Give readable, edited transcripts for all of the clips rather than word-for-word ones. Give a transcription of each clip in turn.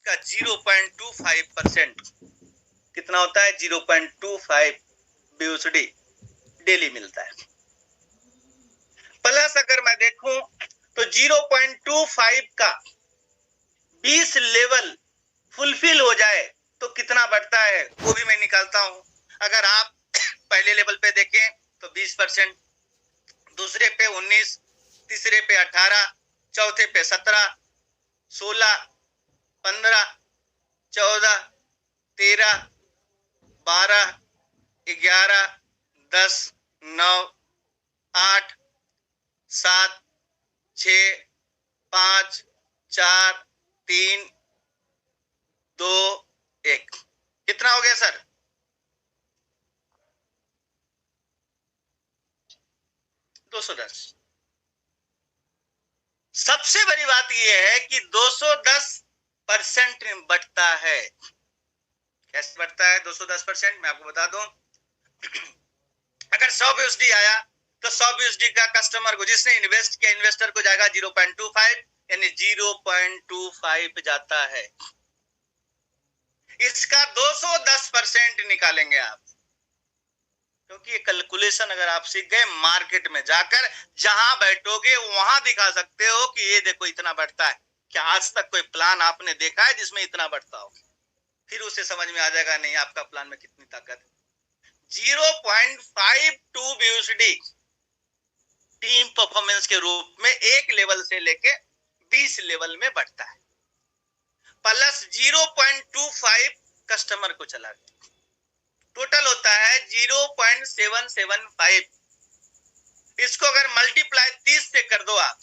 का 0.25% कितना होता है? 0.25 BUSD डेली मिलता है। प्लस अगर मैं देखूं तो 0.25 का 20 लेवल फुलफिल हो जाए तो कितना बढ़ता है, वो भी मैं निकालता हूं। अगर आप पहले लेवल पे देखें तो 20%, दूसरे पे 19, तीसरे पे 18, चौथे पे 17, 16, 15, 14, 13, 12, 11, 10, 9, 8, 7, 6, 5, 4, 3, 2, 1। कितना हो गया सर? 210। सबसे बड़ी बात यह है कि 210% बढ़ता है। कैसे बढ़ता है 210%? मैं आपको बता दूं। अगर 100 BUSD आया तो 100 BUSD का कस्टमर को, जिसने इन्वेस्ट किया, इन्वेस्टर को जाएगा 0.25, यानी 0.25 जाता है। इसका 210% निकालेंगे आप, क्योंकि ये कैलकुलेशन अगर आप सीख गए, मार्केट में जाकर जहां बैठोगे वहां दिखा सकते हो कि ये देखो इतना बढ़ता है। क्या आज तक कोई प्लान आपने देखा है जिसमें इतना बढ़ता हो? फिर उसे समझ में आ जाएगा नहीं आपका प्लान में कितनी ताकत है। 0.52 BUSD टीम परफॉर्मेंस के रूप में एक लेवल से लेके 20 लेवल में बढ़ता है। प्लस 0.25 कस्टमर को चला गया, टोटल होता है 0.775। इसको अगर मल्टीप्लाई 30 से कर दो आप,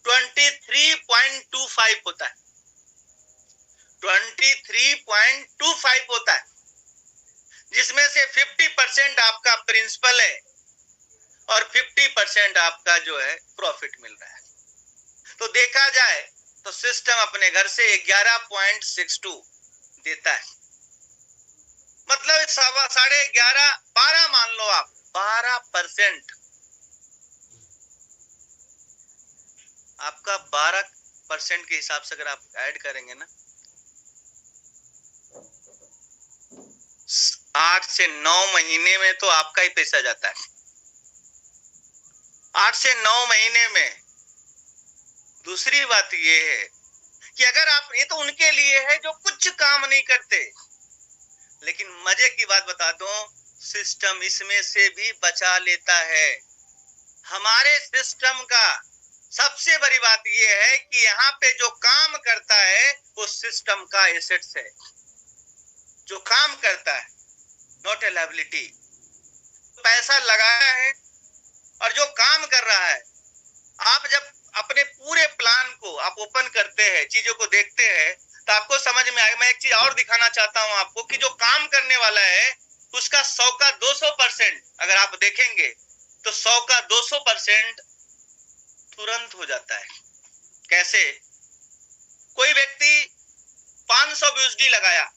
23.25 होता है। 23.25 होता है, जिसमें से 50% आपका प्रिंसिपल है और 50% आपका जो है प्रॉफिट मिल रहा है। तो देखा जाए तो सिस्टम अपने घर से 11.62 देता है, मतलब 11.5 12 मान लो आप, 12% आपका 12% के हिसाब से अगर आप ऐड करेंगे ना, 8 से 9 महीने में तो आपका ही पैसा जाता है। 8 से 9 महीने में। दूसरी बात ये है कि अगर आप, ये तो उनके लिए है जो कुछ काम नहीं करते, लेकिन मजे की बात बता दूं, सिस्टम इसमें से भी बचा लेता है। हमारे सिस्टम का सबसे बड़ी बात यह है कि यहाँ पे जो काम करता है वो सिस्टम का एसेट्स है, जो काम करता है, नॉट ए लायबिलिटी। पैसा लगाया है और जो काम कर रहा है, आप जब अपने पूरे प्लान को आप ओपन करते हैं, चीजों को देखते हैं, तो आपको समझ में आएगा। मैं एक चीज और दिखाना चाहता हूं आपको कि जो काम करने वाला है उसका 100 का 200% अगर आप देखेंगे तो 100 का 200% तुरंत हो जाता है। कैसे? कोई व्यक्ति 500 BUSD लगाया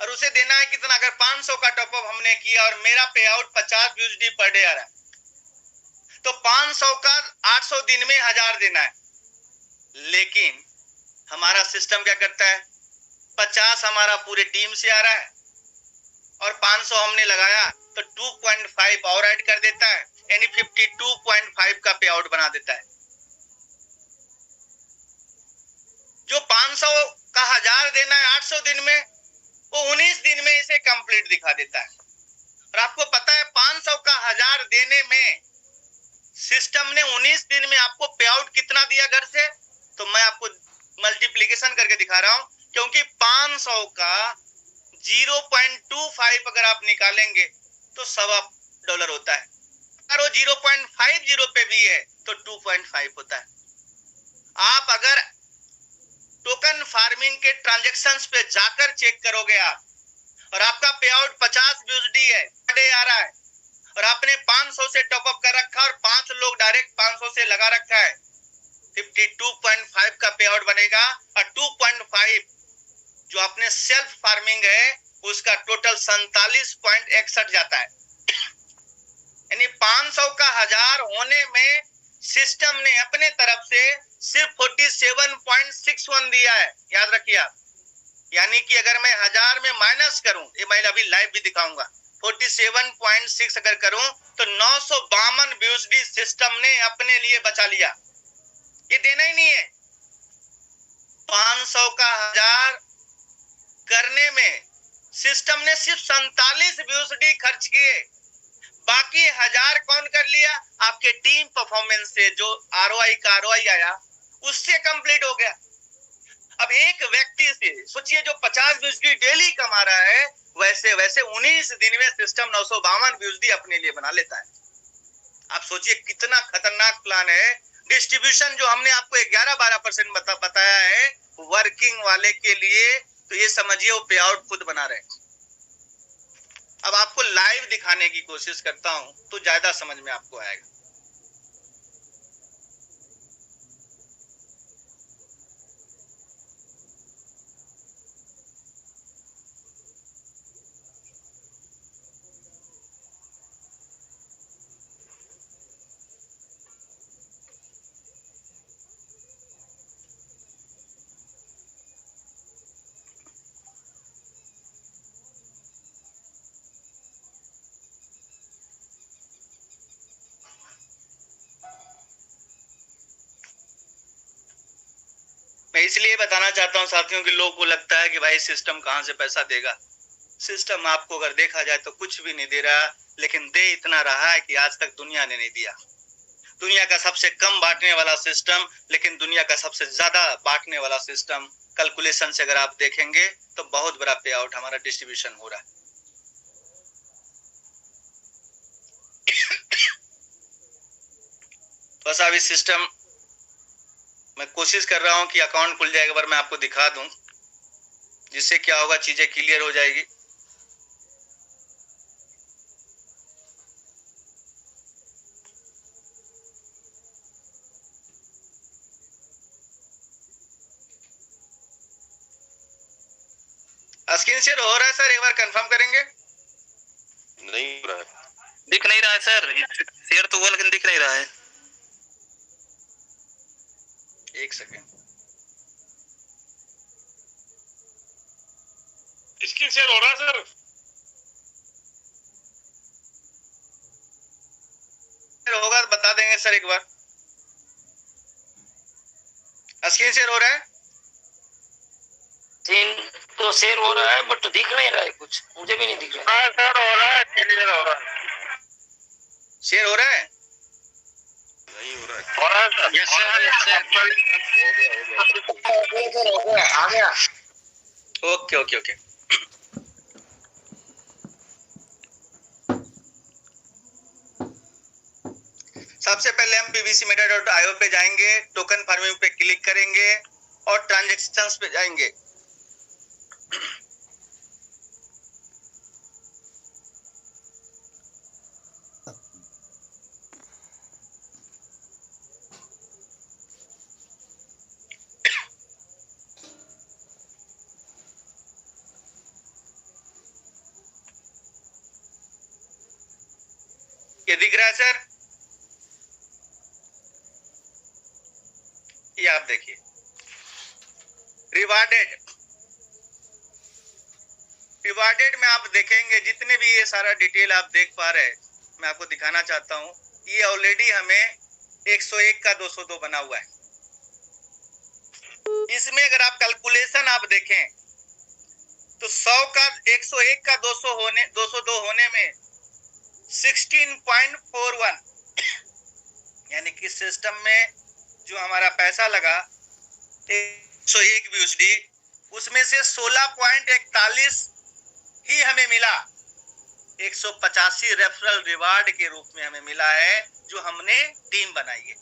और उसे देना है कितना? अगर 500 का टॉपअप हमने किया और मेरा पे आउट 50 BUSD पर डे आ रहा है, तो 500 का 800 दिन में 1000 देना है। लेकिन हमारा सिस्टम क्या करता है? 50 हमारा पूरे टीम से आ रहा है और 500 हमने लगाया तो 2.5 और ऐड कर देता है, यानी 52.5 का पे आउट बना देता है। जो 500 का 1000 देना है 800 दिन में, वो 19 दिन में इसे कंप्लीट दिखा देता है। और आपको पता है 500 का 1000 देने में सिस्टम ने 19 दिन में आपको पे आउट कितना दिया घर से? तो मैं आपको मल्टीप्लीकेशन करके दिखा रहा हूं, क्योंकि 500 का 0.25 अगर आप निकालेंगे तो $1.25 होता है। अगर वो 0.50 पे भी है तो 2.5 होता है। आप अगर टोकन फार्मिंग के ट्रांजैक्शंस पे जाकर चेक करोगे आप, और आपका पे आउट 50 BUSD है, डे आ रहा है, और आपने 500 से टॉपअप कर रखा और 5 लोग डायरेक्ट 500 से लगा रखा है, 52.5 का पे आउट बनेगा। और 2.5 जो आपने सेल्फ फार्मिंग है उसका टोटल 47.61 जाता है। यानी 500 का 1000 होने में सिस्टम ने अपने तरफ से सिर्फ 47.61 दिया है, याद रखिए आप। यानी कि अगर मैं 1000 में माइनस करूं, ये मैं अभी लाइव भी दिखाऊंगा, 47.6 अगर करूं तो 952 BUSD सिस्टम ने अपने लिए बचा लिया। ये देना ही नहीं है। 500 का 1000 करने में सिस्टम ने सिर्फ 47 BUSD खर्च किए, बाकी 1000 कौन कर लिया? आपके टीम परफॉर्मेंस से जो ROI का ROI आया उससे कंप्लीट हो गया। अब एक व्यक्ति से सोचिए जो 50 BUSD डेली कमा रहा है, वैसे वैसे 19 दिन में सिस्टम 952 BUSD अपने लिए बना लेता है। आप सोचिए कितना खतरनाक प्लान है। डिस्ट्रीब्यूशन जो हमने आपको 11-12% बताया है वर्किंग वाले के लिए, तो ये समझिए वो पे आउट खुद बना रहे। अब आपको लाइव दिखाने की कोशिश करता हूं तो ज्यादा समझ में आपको आएगा। मैं इसलिए बताना चाहता हूं साथियों कि लोगों को लगता है कि भाई सिस्टम कहां से पैसा देगा। सिस्टम आपको अगर देखा जाए तो कुछ भी नहीं दे रहा, लेकिन दे इतना रहा है कि आज तक दुनिया ने नहीं दिया। दुनिया का सबसे कम बांटने वाला सिस्टम, लेकिन दुनिया का सबसे ज्यादा बांटने वाला सिस्टम। कैलकुलेशन से अगर आप देखेंगे तो बहुत बड़ा पे आउट हमारा डिस्ट्रीब्यूशन हो रहा है। बस अभी सिस्टम मैं कोशिश कर रहा हूं कि अकाउंट खुल जाए, एक बार मैं आपको दिखा दूं, जिससे क्या होगा चीजें क्लियर हो जाएगी। स्क्रीन शेयर हो रहा है सर? एक बार कंफर्म करेंगे। नहीं हो रहा है, दिख नहीं रहा है सर। शेयर तो हुआ लेकिन दिख नहीं रहा है। एक सेकेंड, स्क्रीन शेयर हो रहा है सर? होगा तो बता देंगे सर एक बार। स्क्रीन शेयर हो रहा है? सीन तो शेयर हो रहा है बट दिख नहीं रहा है, कुछ मुझे भी नहीं दिख रहा है। सर हो रहा है, क्लियर हो रहा है। शेयर हो रहा है? नहीं हो रहा है। हो रहा है sir? Yes sir, yes sir, हो गया आ गया। Okay okay okay. सबसे पहले हम pvcmeter.io पे जाएंगे, टोकन फार्मिंग पे क्लिक करेंगे और ट्रांजैक्शंस पे जाएंगे। ये दिख रहा है सर? ये आप देखिए, रिवार्डेड में आप देखेंगे जितने भी ये सारा डिटेल आप देख पा रहे हैं, मैं आपको दिखाना चाहता हूं। ये ऑलरेडी हमें 101 का 202 बना हुआ है। इसमें अगर आप कैलकुलेशन आप देखें तो 100 का 101 का 202 होने में 16.41, यानी कि सिस्टम में जो हमारा पैसा लगा 101 BUSD, उसमें से 16.41 ही हमें मिला। 185 रेफरल रिवार्ड के रूप में हमें मिला है, जो हमने टीम बनाई है।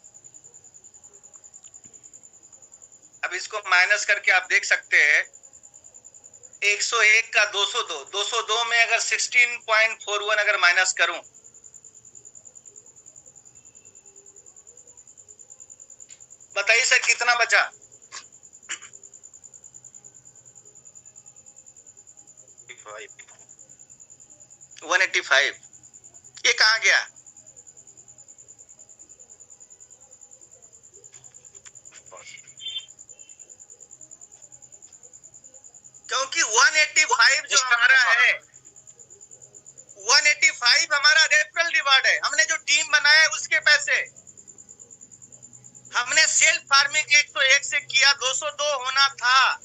अब इसको माइनस करके आप देख सकते हैं, 101 का 202 में अगर 16.41 अगर माइनस करूं, बताइए सर कितना बचा? 185। ये कहाँ गया? 5 हमारा रेफरल रिवार्ड है, हमने जो टीम बनाया है उसके पैसे। हमने सेल्फ फार्मिंग 101 से किया, 202 होना था,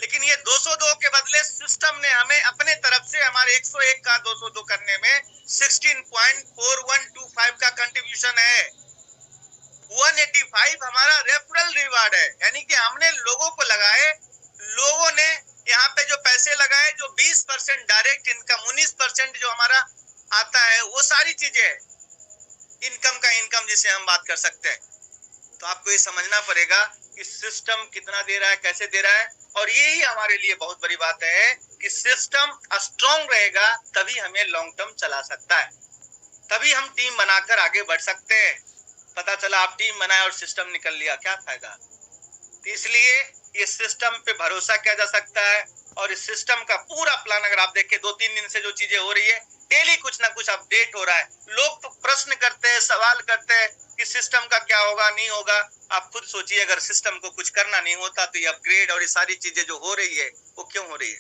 लेकिन ये 202 के बदले सिस्टम ने हमें अपने तरफ से हमारे 101 का 202 करने में 16.4125 का कंट्रीब्यूशन है। 185 हमारा रेफरल रिवार्ड है, यानी कि हमने लोगों को लगाए, लोगों ने यहाँ पे जो पैसे लगाए, जो 20% डायरेक्ट इनकम, 19% जो हमारा आता है, वो सारी चीजें इनकम का इनकम जिसे हम बात कर सकते हैं। तो आपको ये समझना पड़ेगा कि सिस्टम कितना दे रहा है, कैसे दे रहा है, और यही हमारे लिए बहुत बड़ी बात है कि सिस्टम स्ट्रॉन्ग रहेगा तभी हमें लॉन्ग टर्म चला सकता है, तभी हम टीम बनाकर आगे बढ़ सकते हैं। पता चला आप टीम बनाए और सिस्टम निकल लिया, क्या फायदा। तो इसलिए ये सिस्टम पे भरोसा किया जा सकता है, और इस सिस्टम का पूरा प्लान अगर आप देखें, 2-3 दिन से जो चीजें हो रही है, डेली कुछ ना कुछ अपडेट हो रहा है। लोग तो प्रश्न करते हैं, सवाल करते हैं कि सिस्टम का क्या होगा, नहीं होगा। आप खुद सोचिए, अगर सिस्टम को कुछ करना नहीं होता तो ये अपग्रेड और ये सारी चीजें जो हो रही है वो क्यों हो रही है।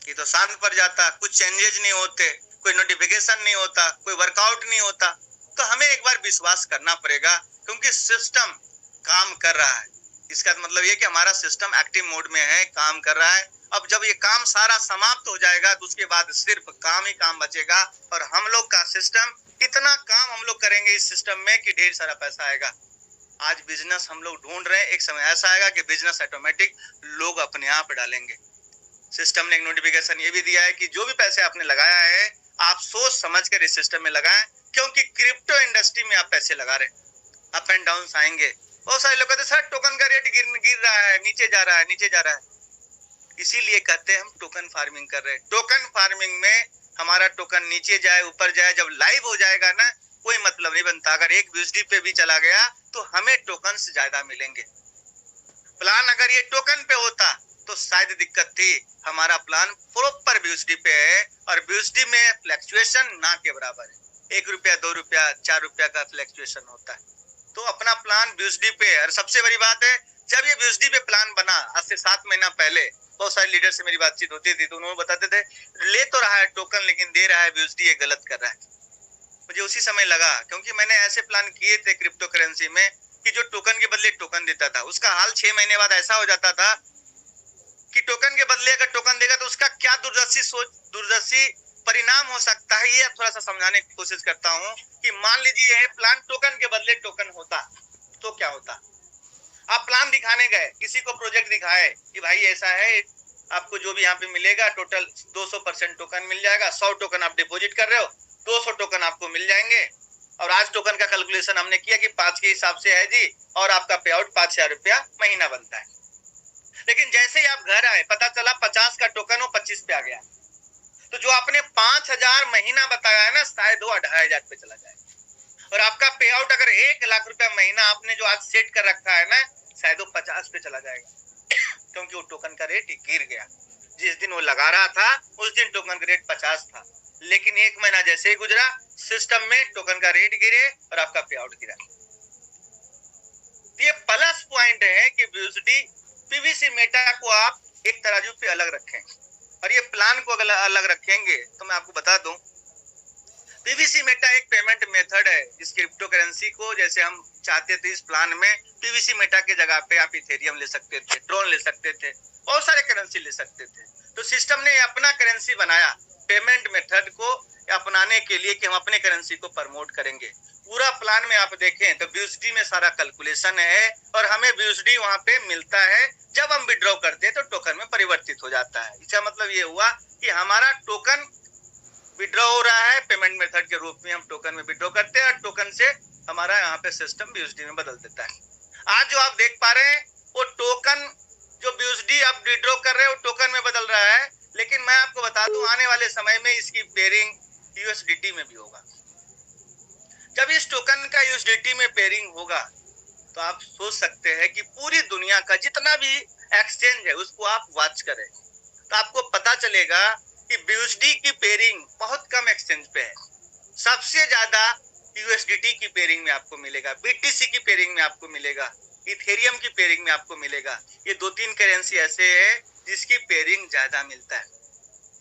ये तो शांत पड़ जाता, कुछ चेंजेस नहीं होते, कोई नोटिफिकेशन नहीं होता, कोई वर्कआउट नहीं होता। तो हमें एक बार विश्वास करना पड़ेगा, क्योंकि सिस्टम काम कर रहा है। इसका मतलब ये कि हमारा सिस्टम एक्टिव मोड में है, काम कर रहा है। अब जब ये काम सारा समाप्त हो जाएगा तो उसके बाद सिर्फ काम ही काम बचेगा, और हम लोग का सिस्टम, इतना काम हम लोग करेंगे इस सिस्टम में कि ढेर सारा पैसा आएगा। आज बिजनेस हम लोग ढूंढ रहे हैं, एक समय ऐसा आएगा कि बिजनेस ऑटोमेटिक लोग अपने आप डालेंगे। सिस्टम ने एक नोटिफिकेशन ये भी दिया है कि जो भी पैसे आपने लगाया है, आप सोच समझ कर इस सिस्टम में लगाएं, क्योंकि क्रिप्टो इंडस्ट्री में आप पैसे लगा रहे हैं, अप एंड डाउन आएंगे। बहुत सारे लोग कहते हैं सर टोकन का रेट गिर रहा है, नीचे जा रहा है, नीचे जा रहा है। इसीलिए कहते हैं हम टोकन फार्मिंग कर रहे हैं। टोकन फार्मिंग में हमारा टोकन नीचे जाए ऊपर जाए, जब लाइव हो जाएगा ना, कोई मतलब नहीं बनता। अगर एक यूएसडी पे भी चला गया तो हमें टोकन से ज्यादा मिलेंगे। प्लान अगर ये टोकन पे होता तो शायद दिक्कत थी। हमारा प्लान प्रॉपर यूएसडी पे है, और यूएसडी में फ्लक्चुएशन ना के बराबर है। 1 रुपया 2 रुपया 4 रुपया का फ्लक्चुएशन होता है। तो अपना प्लान यूएसडी पे है। और सबसे बड़ी बात है, जब ये यूएसडी पे प्लान बना आज से 7 महीना पहले, बहुत सारे लीडर से मेरी बातचीत होती थी, तो उन्होंने बताते थे ले तो रहा है टोकन, लेकिन दे रहा है यूएसडी, ये गलत कर रहा है। मुझे उसी समय लगा, क्योंकि मैंने ऐसे प्लान किए थे क्रिप्टो करेंसी में कि जो टोकन के बदले टोकन देता था, उसका हाल 6 महीने बाद ऐसा हो जाता था कि टोकन के बदले अगर टोकन देगा तो उसका क्या दूरदर्शी परिणाम हो सकता है। ये थोड़ा सा समझाने की कोशिश करता हूँ कि मान लीजिए यह प्लान टोकन के बदले टोकन होता तो क्या होता। आप प्लान दिखाने गए, किसी को प्रोजेक्ट दिखाए कि भाई ऐसा है, आपको जो भी यहाँ पे मिलेगा टोटल 200% टोकन मिल जाएगा। 100 टोकन आप डिपॉजिट कर रहे हो, 200 टोकन आपको मिल जाएंगे। और आज टोकन का कैलकुलेशन हमने किया कि 5 के हिसाब से है जी, और आपका पे आउट 5,000 रुपया महीना बनता है। लेकिन जैसे ही आप घर आए, पता चला 50 का टोकन वो 25 पे आ गया। तो जो आपने 5,000 महीना बताया है ना, शायद वो 2,500 पे चला जाए। और आपका पे आउट अगर 1 लाख रुपया महीना आपने जो आज सेट कर रखा है ना, शायद वो 50 पे चला जाएगा, क्योंकि वो टोकन का रेट गिर गया। जिस दिन वो लगा रहा था उस दिन टोकन का रेट 50 था, लेकिन 1 महीना जैसे ही गुजरा, सिस्टम में टोकन का रेट गिरे और आपका पे आउट गिरा। ये प्लस पॉइंट है कि यूएसडी पीवीसी मेटा को आप एक तराजू पे अलग रखें, और ये प्लान को अगर अलग रखेंगे तो मैं आपको बता दूं, पीवीसी मेटा एक पेमेंट मेथड है। इस क्रिप्टो करेंसी को जैसे हम चाहते थे, इस प्लान में पीवीसी मेटा के जगह पे आप इथेरियम ले सकते थे, ट्रोन ले सकते थे, बहुत सारे करेंसी ले सकते थे। तो सिस्टम ने अपना करेंसी बनाया पेमेंट मेथड को अपनाने के लिए कि हम अपने करेंसी को प्रमोट करेंगे। पूरा प्लान में आप देखें तो यूएसडी में सारा कैलकुलेशन है, और हमें यूएसडी वहां पे मिलता है। जब हम विड्रॉ करते हैं तो टोकन में परिवर्तित हो जाता है। इसका मतलब ये हुआ कि हमारा टोकन विड्रॉ हो रहा है, पेमेंट मेथड के रूप में हम टोकन में विड्रॉ करते हैं, और टोकन से हमारा यहाँ पे सिस्टम यूएसडी में बदल देता है। आज जो आप देख पा रहे हैं वो टोकन, जो यूएसडी आप विड्रॉ कर रहे हैं वो टोकन में बदल रहा है। लेकिन मैं आपको बता दूं, आने वाले समय में इसकी पेयरिंग यूएसडीटी में भी होगा। जब इस टोकन का यूएसडीटी में पेयरिंग होगा तो आप सोच सकते हैं कि पूरी दुनिया का जितना भी एक्सचेंज है उसको आप वॉच करें, तो आपको पता चलेगा कि यूएसडी की पेयरिंग बहुत कम एक्सचेंज पे है। सबसे ज्यादा यूएसडीटी की पेयरिंग में आपको मिलेगा, बीटीसी की पेयरिंग में आपको मिलेगा, इथेरियम की पेयरिंग में आपको मिलेगा। ये 2-3 करेंसी ऐसे है जिसकी पेयरिंग ज्यादा मिलता है।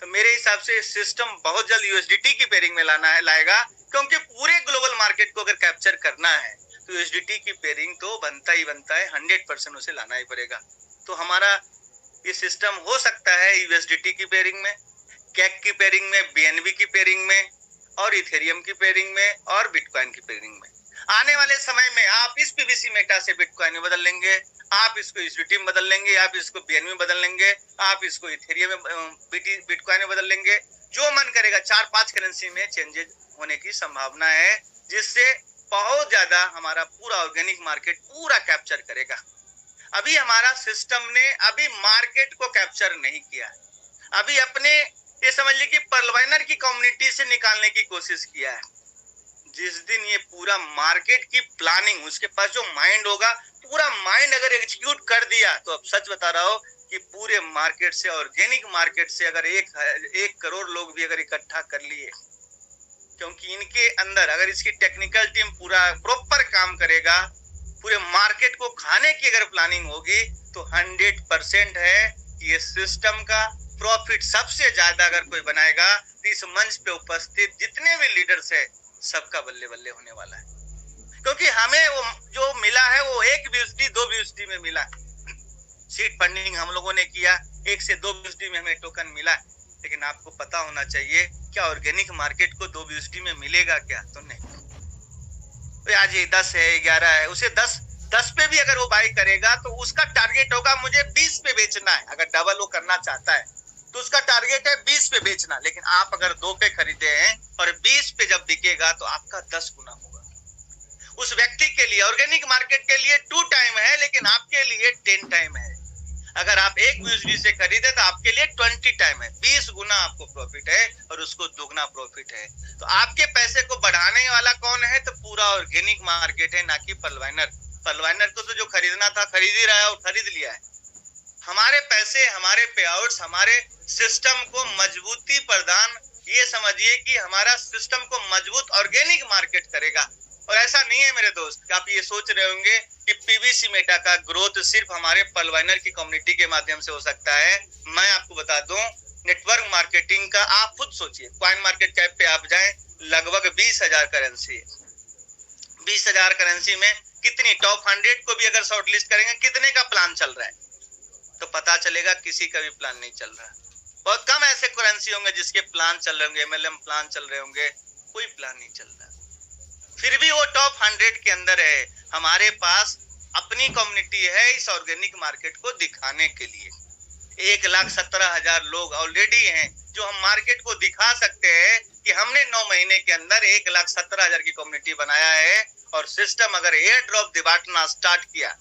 तो मेरे हिसाब से सिस्टम बहुत जल्द यूएसडीटी की पेयरिंग में लाएगा, क्योंकि पूरे ग्लोबल मार्केट को अगर कैप्चर करना है तो यूएसडीटी की पेयरिंग तो बनता ही बनता है, 100% उसे लाना ही पड़ेगा। तो हमारा ये सिस्टम हो सकता है यूएसडीटी की पेयरिंग में, कैक की पेयरिंग में, बीएनबी की पेयरिंग में, और इथेरियम की पेयरिंग में, और बिटकॉइन की पेयरिंग में। आने वाले समय में आप इस पीवीसी मेटा से बिटकॉइन में बदल लेंगे, आप इसको यूएसडीटी में बदल लेंगे, आप इसको बीएनबी में बदल लेंगे, आप इसको इथेरियम में, बिटकॉइन में बदल लेंगे। जो मन करेगा 4-5 करेंसी में चेंजेस होने की संभावना है, जिससे बहुत ज्यादा हमारा पूरा ऑर्गेनिक मार्केट पूरा कैप्चर करेगा। अभी हमारा सिस्टम ने अभी मार्केट को कैप्चर नहीं किया, अभी अपने ये समझ लीजिए कि पर्लवाइनर की कम्युनिटी से निकालने की कोशिश किया है। जिस दिन ये पूरा मार्केट की प्लानिंग, उसके पास जो माइंड होगा, पूरा माइंड अगर एग्जीक्यूट कर दिया, तो अब सच बता रहा हूं कि पूरे मार्केट से, ऑर्गेनिक मार्केट से अगर 1 करोड़ लोग भी अगर इकट्ठा कर लिए, क्योंकि इनके अंदर अगर इसकी टेक्निकल टीम पूरा प्रॉपर काम करेगा, पूरे मार्केट को खाने की अगर प्लानिंग होगी, तो 100% है कि ये सिस्टम का प्रॉफिट सबसे ज्यादा अगर कोई बनाएगा, तो इस मंच पे उपस्थित जितने भी लीडर्स है सबका बल्ले बल्ले होने वाला है। क्योंकि हमें वो जो मिला है वो 1 BUSD 2 BUSD में मिला। सीड फंडिंग हम लोगों ने किया, 1 से 2 BUSD में हमें टोकन मिला। लेकिन आपको पता होना चाहिए क्या ऑर्गेनिक मार्केट को 2 BUSD में मिलेगा क्या? तो नहीं। तो आज ये 10 है, 11 है, उसे 10 पे भी अगर वो बाई करेगा तो उसका टारगेट होगा मुझे 20 पे बेचना है। अगर डबल वो करना चाहता है तो उसका टारगेट है 20 पे बेचना। लेकिन आप अगर 2 पे खरीदे हैं और 20 पे जब बिकेगा तो आपका 10 गुना होगा। उस व्यक्ति के लिए ऑर्गेनिक मार्केट के लिए 2 टाइम है, लेकिन आपके लिए 10 टाइम है। अगर आप 1 BUSD से खरीदे तो आपके लिए 20 टाइम है, 20 गुना आपको प्रॉफिट है और उसको दुगना प्रॉफिट है। तो आपके पैसे को बढ़ाने वाला कौन है? तो पूरा ऑर्गेनिक मार्केट है, ना कि पर्लवाइनर। पर्लवाइनर को तो जो खरीदना था खरीद ही रहा है और खरीद लिया है। हमारे पैसे, हमारे पे आउट्स, हमारे सिस्टम को मजबूती प्रदान, ये समझिए कि हमारा सिस्टम को मजबूत ऑर्गेनिक मार्केट करेगा। और ऐसा नहीं है मेरे दोस्त, आप ये सोच रहे होंगे कि पीवीसी मेटा का ग्रोथ सिर्फ हमारे पर्लवाइनर की कम्युनिटी के माध्यम से हो सकता है। मैं आपको बता दूं, नेटवर्क मार्केटिंग का आप खुद सोचिए। कॉइन मार्केट कैप पे आप जाएं, लगभग 20,000 करेंसी है। 20,000 करेंसी में कितनी, टॉप 100 को भी अगर शॉर्टलिस्ट करेंगे, कितने का प्लान चल रहा है? तो पता चलेगा किसी का भी प्लान नहीं चल रहा। बहुत कम ऐसे करेंसी होंगे जिसके प्लान चल रहे होंगे, MLM प्लान चल रहे होंगे, कोई प्लान नहीं चल रहा। फिर भी वो टॉप 100 के अंदर है। हमारे पास अपनी कम्युनिटी है इस ऑर्गेनिक मार्केट को दिखाने के लिए। 1,17,000 लोग ऑलरेडी हैं जो हम मार्केट को दिखा सकते हैं कि हमने 9 महीने के अंदर 1,17,000 की कम्युनिटी बनाया है। और सिस्टम अगर एयर ड्रॉप बांटना स्टार्ट किया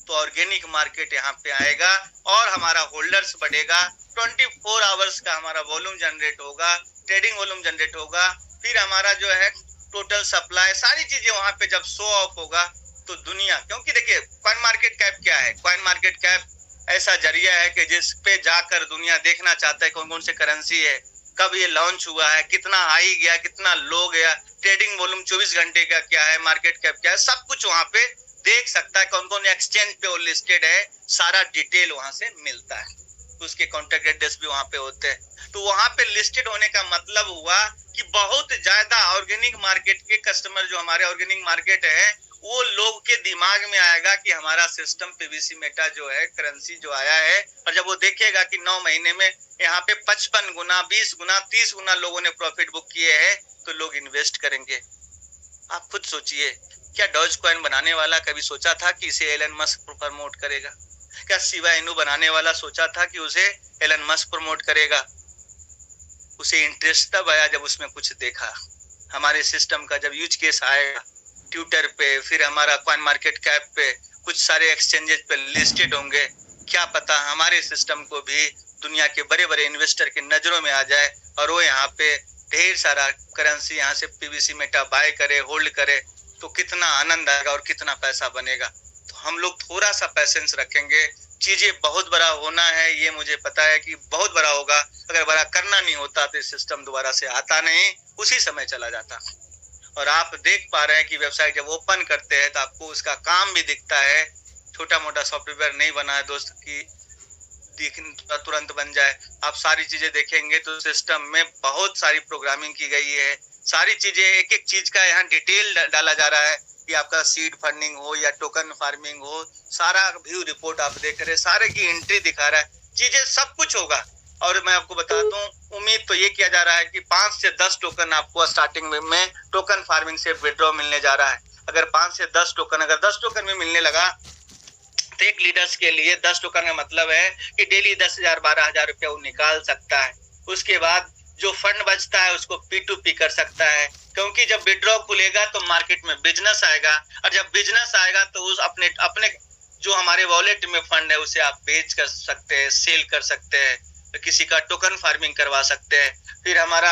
तो ऑर्गेनिक मार्केट यहाँ पे आएगा और हमारा होल्डर्स बढ़ेगा। 24 आवर्स का हमारा वॉल्यूम जनरेट होगा, ट्रेडिंग वॉल्यूम जनरेट होगा। फिर हमारा जो है टोटल सप्लाई, सारी चीजें वहां पे जब शो ऑफ होगा तो दुनिया, क्योंकि देखिए कॉइन मार्केट कैप क्या है? कॉइन मार्केट कैप ऐसा जरिया है कि जिस पे जाकर दुनिया देखना चाहता है कौन कौन से करेंसी है, कब ये लॉन्च हुआ है, कितना हाई गया, कितना लो गया, ट्रेडिंग वॉल्यूम 24 घंटे का क्या है, मार्केट कैप क्या है, सब कुछ वहां पे देख सकता है। कौन कौन एक्सचेंज पे वो लिस्टेड है, सारा डिटेल वहां से मिलता है। उसके कॉन्टैक्ट एड्रेस भी वहां पे होते हैं। तो वहां पे लिस्टेड होने का मतलब हुआ कि बहुत ज्यादा ऑर्गेनिक मार्केट के कस्टमर, जो हमारे ऑर्गेनिक मार्केट है, वो लोग के दिमाग में आएगा कि हमारा सिस्टम पीवीसी मेटा जो है, करेंसी जो आया है। और जब वो देखेगा कि 9 महीने में यहाँ पे 55 गुना, 20 गुना, 30 गुना लोगों ने प्रॉफिट बुक किए हैं, तो लोग इन्वेस्ट करेंगे। आप खुद सोचिए, क्या डॉज कॉइन बनाने वाला कभी सोचा था कि इसे एलन मस्क प्रमोट करेगा? क्या शिबा इनू बनाने वाला सोचा था कि उसे एलन मस्क प्रमोट करेगा? उसे इंटरेस्ट तब आया जब उसमें कुछ देखा। हमारे सिस्टम का जब यूज केस आएगा ट्विटर पे, फिर हमारा कॉइन मार्केट कैप पे, कुछ सारे एक्सचेंजेस पे लिस्टेड होंगे, क्या पता हमारे सिस्टम को भी दुनिया के बड़े बड़े इन्वेस्टर की नजरों में आ जाए और वो यहाँ पे ढेर सारा करेंसी यहाँ से पीवीसी मेटा बाय करे, होल्ड करे, तो कितना आनंद आएगा और कितना पैसा बनेगा। तो हम लोग थोड़ा सा पैसेंस रखेंगे। चीजें बहुत बड़ा होना है, ये मुझे पता है कि बहुत बड़ा होगा। अगर बड़ा करना नहीं होता तो सिस्टम दोबारा से आता नहीं, उसी समय चला जाता। और आप देख पा रहे हैं कि वेबसाइट जब ओपन करते हैं तो आपको उसका काम भी दिखता है। छोटा मोटा सॉफ्टवेयर नहीं बना है दोस्त, की तुरंत बन जाए। आप सारी चीजें देखेंगे तो सिस्टम में बहुत सारी प्रोग्रामिंग की गई है, सारी चीजें एक एक चीज का यहाँ डिटेल डाला जा रहा है कि आपका सीड फंडिंग हो या टोकन फार्मिंग हो, सारा व्यू रिपोर्ट आप देख रहे हैं, सारे की एंट्री दिखा रहा है, चीजें सब कुछ होगा। और मैं आपको बताता हूँ, उम्मीद तो ये किया जा रहा है कि 5 से 10 टोकन आपको स्टार्टिंग में टोकन फार्मिंग से विड्रॉ मिलने जा रहा है। अगर 5 से 10 टोकन, अगर 10 टोकन में मिलने लगा तो एक लीडर्स के लिए 10 टोकन का मतलब है कि डेली 10,000 12,000 रुपया वो निकाल सकता है। उसके बाद जो फंड बचता है उसको P2P कर सकता है, क्योंकि जब विड्रॉ खुलेगा तो मार्केट में बिजनेस आएगा, और जब बिजनेस आएगा तो उस अपने जो हमारे वॉलेट में फंड है उसे आप बेच कर सकते हैं, सेल कर सकते हैं, किसी का टोकन फार्मिंग करवा सकते हैं। फिर हमारा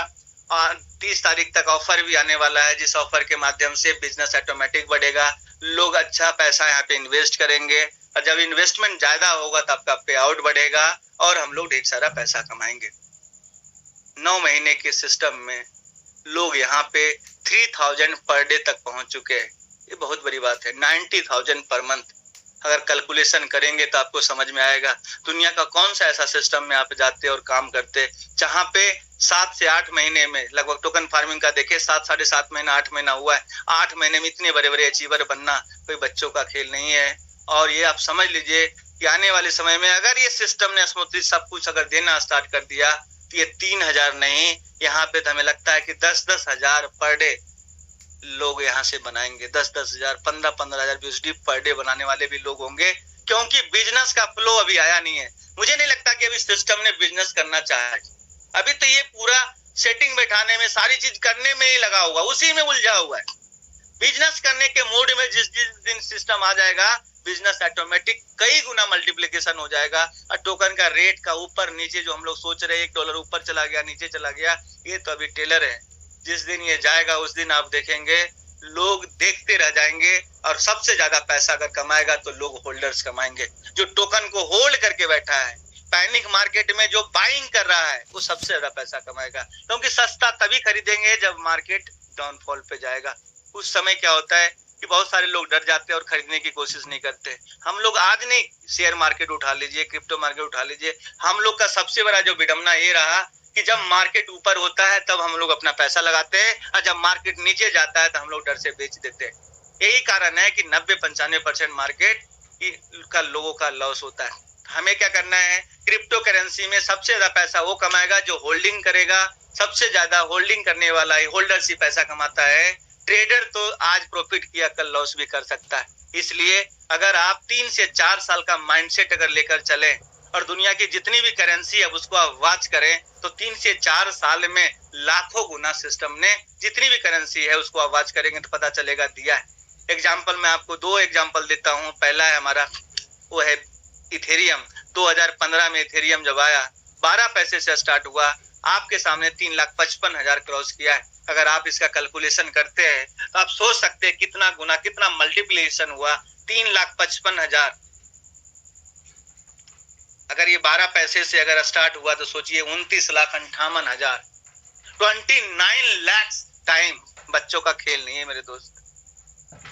30 तारीख तक ऑफर भी आने वाला है, जिस ऑफर के माध्यम से बिजनेस ऑटोमेटिक बढ़ेगा, लोग अच्छा पैसा यहाँ पे इन्वेस्ट करेंगे, और जब इन्वेस्टमेंट ज्यादा होगा तो आपका पे आउट बढ़ेगा और हम लोग ढेर सारा पैसा कमाएंगे। 9 महीने के सिस्टम में लोग यहाँ पे 3,000 पर डे तक पहुंच चुके हैं। ये बहुत बड़ी बात है। 90,000 पर मंथ अगर कैलकुलेशन करेंगे तो आपको समझ में आएगा दुनिया का कौन सा ऐसा सिस्टम में आप जाते और काम करते जहां पे 7 से 8 महीने में लगभग टोकन फार्मिंग का देखे 7 साढ़े 7 महीना 8 महीना हुआ है, 8 महीने में इतने बड़े बड़े अचीवर बनना कोई बच्चों का खेल नहीं है। और ये आप समझ लीजिए कि आने वाले समय में अगर ये सिस्टम ने स्मूथली सब कुछ अगर देना स्टार्ट कर दिया तो ये 3,000 नहीं, यहाँ पे तो हमें लगता है कि 10-10 हजार पर डे लोग यहाँ से बनाएंगे। 10-10 हजार 15-15 हजार USD पर डे बनाने वाले भी लोग होंगे, क्योंकि बिजनेस का फ्लो अभी आया नहीं है। मुझे नहीं लगता कि अभी सिस्टम ने बिजनेस करना चाहा है, अभी तो ये पूरा सेटिंग बैठाने में, सारी चीज करने में ही लगा हुआ, उसी में उलझा हुआ है। बिजनेस करने के मूड में जिस दिन सिस्टम आ जाएगा, बिजनेस ऑटोमेटिक कई गुना मल्टीप्लिकेशन हो जाएगा, और टोकन का रेट का ऊपर नीचे जो हम लोग सोच रहे हैं $1 ऊपर चला गया नीचे चला गया, ये तो अभी टेलर है। जिस दिन ये जाएगा उस दिन आप देखेंगे लोग देखते रह जाएंगे, और सबसे ज्यादा पैसा अगर कमाएगा तो लोग होल्डर्स कमाएंगे। जो टोकन को होल्ड करके बैठा है पैनिक मार्केट में, जो बाइंग कर रहा है, वो सबसे ज्यादा पैसा कमाएगा, क्योंकि सस्ता तभी खरीदेंगे जब मार्केट डाउनफॉल पे जाएगा। उस समय क्या होता है कि बहुत सारे लोग डर जाते हैं और खरीदने की कोशिश नहीं करते। हम लोग आज नहीं, शेयर मार्केट उठा लीजिए, क्रिप्टो मार्केट उठा लीजिए, हम लोग का सबसे बड़ा जो विडंबना ये रहा कि जब मार्केट ऊपर होता है तब हम लोग अपना पैसा लगाते हैं, और जब मार्केट नीचे जाता है तो हम लोग डर से बेच देते हैं। यही कारण है कि 90-95% मार्केट का लोगों का लॉस होता है। हमें क्या करना है, क्रिप्टो करेंसी में सबसे ज्यादा पैसा वो कमाएगा जो होल्डिंग करेगा। सबसे ज्यादा होल्डिंग करने वाला ही होल्डर से पैसा कमाता है। ट्रेडर तो आज प्रॉफिट किया कल लॉस भी कर सकता है। इसलिए अगर आप 3 से 4 साल का माइंडसेट अगर लेकर चले और दुनिया की जितनी भी करेंसी है उसको आप वॉच करें, तो 3 से 4 साल में लाखों गुना सिस्टम ने जितनी भी करेंसी है उसको आप वॉच करेंगे तो पता चलेगा दिया है। एग्जाम्पल मैं आपको 2 एग्जाम्पल देता हूँ। पहला है हमारा वो है इथेरियम। 2015 में इथेरियम जब आया 12 पैसे से स्टार्ट हुआ, आपके सामने 3,55,000 क्रॉस किया है। अगर आप इसका कैलकुलेशन करते हैं तो आप सोच सकते हैं कितना गुना, कितना मल्टीप्लिकेशन हुआ। 3,55,000 अगर ये 12 पैसे से अगर स्टार्ट हुआ तो सोचिए 29,58,000, 29 लाख टाइम। बच्चों का खेल नहीं है मेरे दोस्त,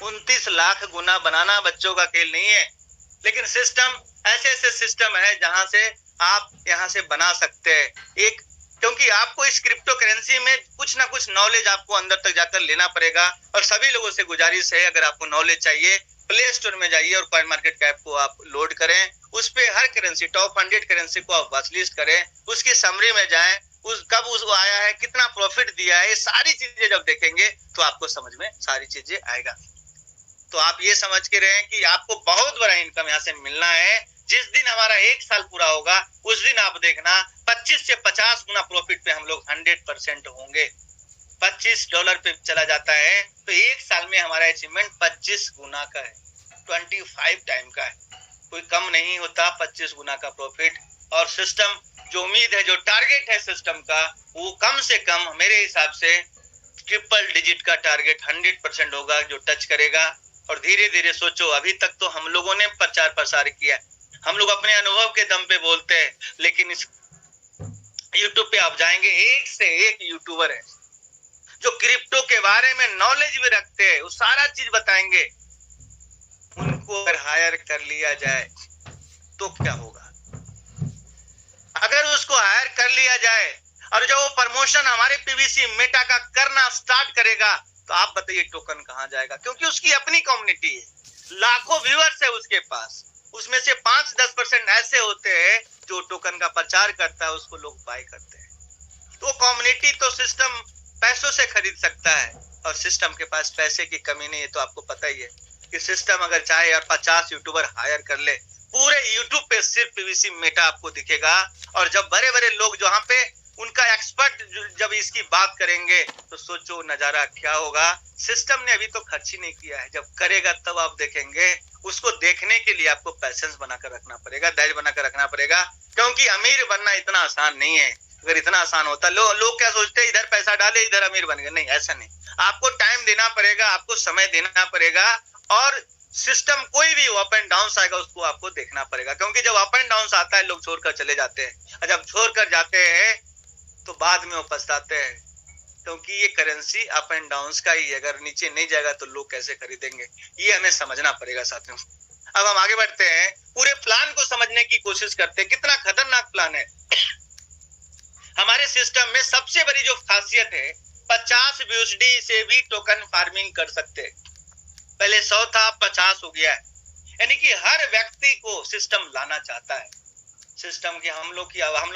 29 लाख गुना बनाना बच्चों का खेल नहीं है। लेकिन सिस्टम ऐसे ऐसे सिस्टम है जहां से आप यहां से बना सकते हैं एक, क्योंकि आपको इस क्रिप्टो करेंसी में कुछ ना कुछ नॉलेज आपको अंदर तक जाकर लेना पड़ेगा। और सभी लोगों से गुजारिश है, अगर आपको नॉलेज चाहिए प्ले स्टोर में जाइए और कॉइन मार्केट कैप को आप लोड करें, उस पे हर करेंसी टॉप 100 करेंसी को आप वॉच लिस्ट करें, उसकी समरी में जाएं, उस कब उसको आया है, कितना प्रॉफिट दिया है, ये सारी चीजें जब देखेंगे तो आपको समझ में सारी चीजें आएगा। तो आप ये समझ के रहें कि आपको बहुत बड़ा इनकम यहाँ से मिलना है। जिस दिन हमारा 1 साल पूरा होगा उस दिन आप देखना 25 से 50 गुना प्रॉफिट पे हम लोग 100% होंगे। $25 पे चला जाता है तो 1 साल में हमारा अचीवमेंट 25 गुना का है, 25 टाइम का है। कोई कम नहीं होता 25 गुना का प्रॉफिट। और सिस्टम जो उम्मीद है, जो टारगेट है सिस्टम का, वो कम से कम मेरे हिसाब से ट्रिपल डिजिट का टारगेट 100% होगा जो टच करेगा। और धीरे धीरे सोचो, अभी तक तो हम लोगों ने प्रचार प्रसार किया, हम लोग अपने अनुभव के दम पे बोलते हैं, लेकिन इस यूट्यूब पे आप जाएंगे, एक से एक यूट्यूबर है जो क्रिप्टो के बारे में नॉलेज भी रखते हैं, वो सारा चीज बताएंगे। उनको अगर हायर कर लिया जाए तो क्या होगा, उसको हायर कर लिया जाए और जब वो प्रमोशन हमारे पीवीसी मेटा का करना स्टार्ट करेगा तो आप बताइए टोकन कहां जाएगा, क्योंकि उसकी अपनी कम्युनिटी है, लाखों व्यूअर्स है उसके पास, उसमें से 5-10% ऐसे होते हैं जो टोकन का प्रचार करता है, उसको लोग बाय करते हैं। तो कम्युनिटी तो सिस्टम पैसों से खरीद सकता है और सिस्टम के पास पैसे की कमी नहीं है। तो आपको पता ही है कि सिस्टम अगर चाहे और 50 यूट्यूबर हायर कर ले, पूरे यूट्यूब पे सिर्फ पीवीसी मेटा आपको दिखेगा। और जब बड़े बड़े लोग जहाँ पे उनका एक्सपर्ट जब इसकी बात करेंगे तो सोचो नजारा क्या होगा। सिस्टम ने अभी तो खर्च ही नहीं किया है, जब करेगा तब आप देखेंगे। उसको देखने के लिए आपको पैसेंस बनाकर रखना पड़ेगा, धैर्य बनाकर रखना पड़ेगा, क्योंकि अमीर बनना इतना आसान नहीं है। अगर इतना आसान होता, लोग क्या सोचते हैं, इधर पैसा डाले इधर अमीर बन गए, नहीं ऐसा नहीं। आपको टाइम देना पड़ेगा, आपको समय देना पड़ेगा और सिस्टम कोई भी अप एंड डाउन आएगा उसको आपको देखना पड़ेगा, क्योंकि जब अप एंड डाउन आता है लोग छोड़कर चले जाते हैं और जब छोड़कर जाते हैं तो बाद में वो पछताते हैं, क्योंकि ये करेंसी अप एंड डाउन का ही, अगर नीचे नहीं जाएगा तो लोग कैसे खरीदेंगे, ये हमें समझना पड़ेगा साथियों। अब हम आगे बढ़ते हैं, पूरे प्लान को समझने की कोशिश करते हैं, कितना खतरनाक प्लान है। हमारे सिस्टम में सबसे बड़ी जो खासियत है, 50 यूएसडी से भी टोकन फार्मिंग कर सकते हैं। पहले 100 था, 50 हो गया है, यानी कि हर व्यक्ति को सिस्टम लाना चाहता है। सिस्टम की हम लोग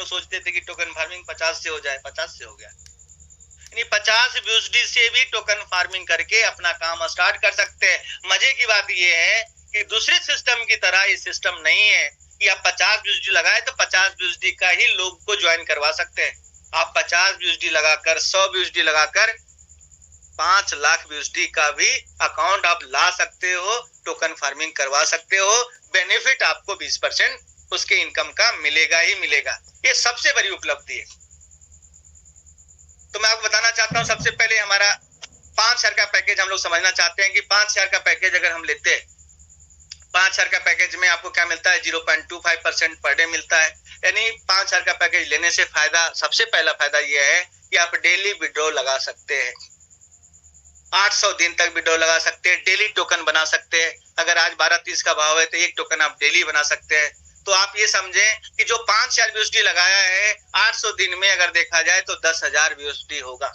सोचते थे कि टोकन फार्मिंग 50 से हो जाए, 50 से हो गया, यानी 50 यूएसडी से भी टोकन फार्मिंग करके अपना काम स्टार्ट कर सकते हैं। मजे की बात यह है कि दूसरे सिस्टम की तरह ये सिस्टम नहीं है कि आप 50 यूएसडी लगाए तो 50 यूएसडी का ही लोग को ज्वाइन करवा सकते हैं। आप 50 यूएसडी लगाकर, 100 यूएसडी लगाकर 5 लाख यूएसडी का भी अकाउंट आप ला सकते हो, टोकन फार्मिंग करवा सकते हो। बेनिफिट आपको 20% उसके इनकम का मिलेगा ही मिलेगा। ये सबसे बड़ी उपलब्धि है। तो मैं आपको बताना चाहता हूं, सबसे पहले हमारा 5,000 का पैकेज हम लोग समझना चाहते हैं कि 5,000 का पैकेज अगर हम लेते हैं, 5,000 का पैकेज में आपको क्या मिलता है, 0.25% पर डे मिलता है। यानी 5,000 का पैकेज लेने से फायदा, सबसे पहला फायदा यह है कि आप डेली विड्रॉ लगा सकते हैं, 800 दिन तक विड्रॉ लगा सकते हैं, डेली टोकन बना सकते हैं। अगर आज 12.30 का भाव है तो एक टोकन आप डेली बना सकते हैं। तो आप ये समझें कि जो 5,000 यूएसडी लगाया है, 800 दिन में अगर देखा जाए तो 10,000 यूएसडी होगा।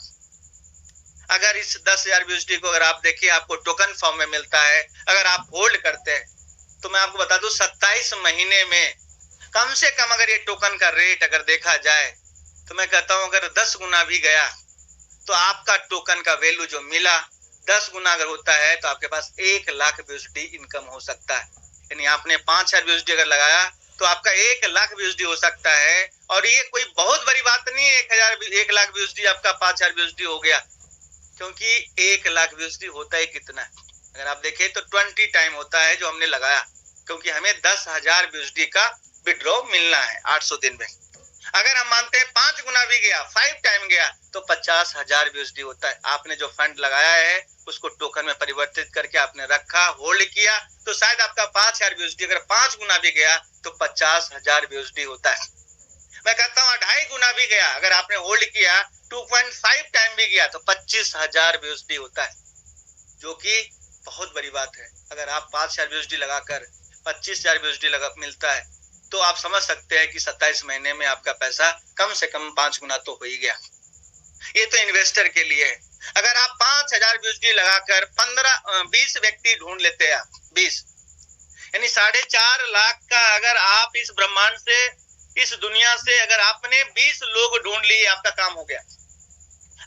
अगर इस 10,000 यूएसडी को अगर आप देखिए, आपको टोकन फॉर्म में मिलता है, अगर आप होल्ड करते हैं तो मैं आपको बता दूं 27 महीने में कम से कम अगर ये टोकन का रेट अगर देखा जाए तो मैं कहता हूं अगर 10 गुना भी गया तो आपका टोकन का वैल्यू जो मिला 10 गुना अगर होता है तो आपके पास 1 लाख यूएसडी इनकम हो सकता है। यानी आपने 5,000 यूएसडी अगर लगाया तो आपका 1 लाख यूएसडी हो सकता है। और ये कोई बहुत बड़ी बात नहीं है 1 लाख यूएसडी आपका 5,000 यूएसडी हो गया, क्योंकि 1 लाख यूएसडी होता है कितना है, अगर आप देखें तो 20 टाइम होता है जो हमने लगाया, क्योंकि हमें 10,000 यूएसडी का विड्रॉ मिलना है 800 दिन में। अगर हम मानते हैं 5 गुना भी गया, 5 टाइम गया तो 50,000 यूएसडी होता है। आपने जो फंड लगाया है उसको टोकन में परिवर्तित करके आपने रखा, होल्ड किया, तो शायद आपका 5,000 यूएसडी अगर 5 गुना भी गया तो 50,000 यूएसडी होता है। मैं कहता हूँ 2.5 गुना भी गया, अगर आपने होल्ड किया 2.5 टाइम भी गया तो 25,000 यूएसडी होता है, जो कि बहुत बड़ी बात है। अगर आप 5,000 यूएसडी लगाकर 25,000 यूएसडी मिलता है तो आप समझ सकते हैं कि 27 महीने में आपका पैसा कम से कम 5 गुना तो हो ही गया। ये तो इन्वेस्टर के लिए है। अगर आप 5,000 यूएसडी लगाकर 20 व्यक्ति ढूंढ लेते हैं, 20 यानी 4.5 लाख का, अगर आप इस ब्रह्मांड से, इस दुनिया से अगर आपने 20 लोग ढूंढ लिए, आपका काम हो गया।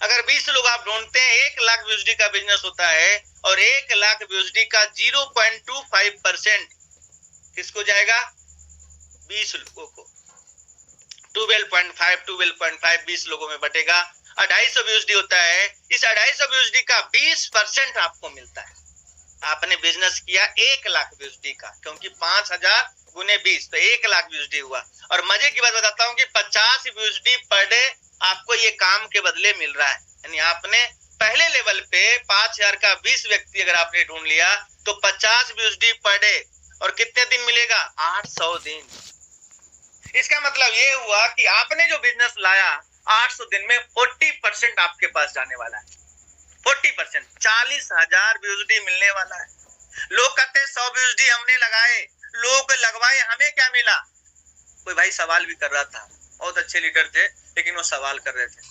अगर 20 लोग आप ढूंढते हैं, 1 लाख यूएसडी का बिजनेस होता है और 1 लाख यूएसडी का 0.25% किसको जाएगा, 20 लोगों को, 12.5 20 लोगों में बटेगा, 250 यूएसडी होता है। इस 250 यूएसडी का 20% आपको मिलता है। आपने बिजनेस किया 1 लाख यूएसडी का, क्योंकि 5,000 गुने 20 तो 1 लाख यूएसडी हुआ। और मजे की बात बताता हूँ कि 50 यूएसडी पर डे आपको ये काम के बदले मिल रहा है। यानी आपने पहले लेवल पे 5,000 का 20 व्यक्ति अगर आपने ढूंढ लिया तो 50 यूएसडी पर डे, और कितने दिन मिलेगा, 800 दिन। इसका मतलब ये हुआ कि आपने जो बिजनेस लाया 800 दिन में 40% आपके पास जाने वाला है। 40% 40,000 यूएसडी मिलने वाला है। लोग कहते हैं 100 यूएसडी हमने लगाए, लोग लगवाए, हमें क्या मिला। कोई भाई सवाल भी कर रहा था बहुत अच्छे लीडर थे, लेकिन वो सवाल कर रहे थे।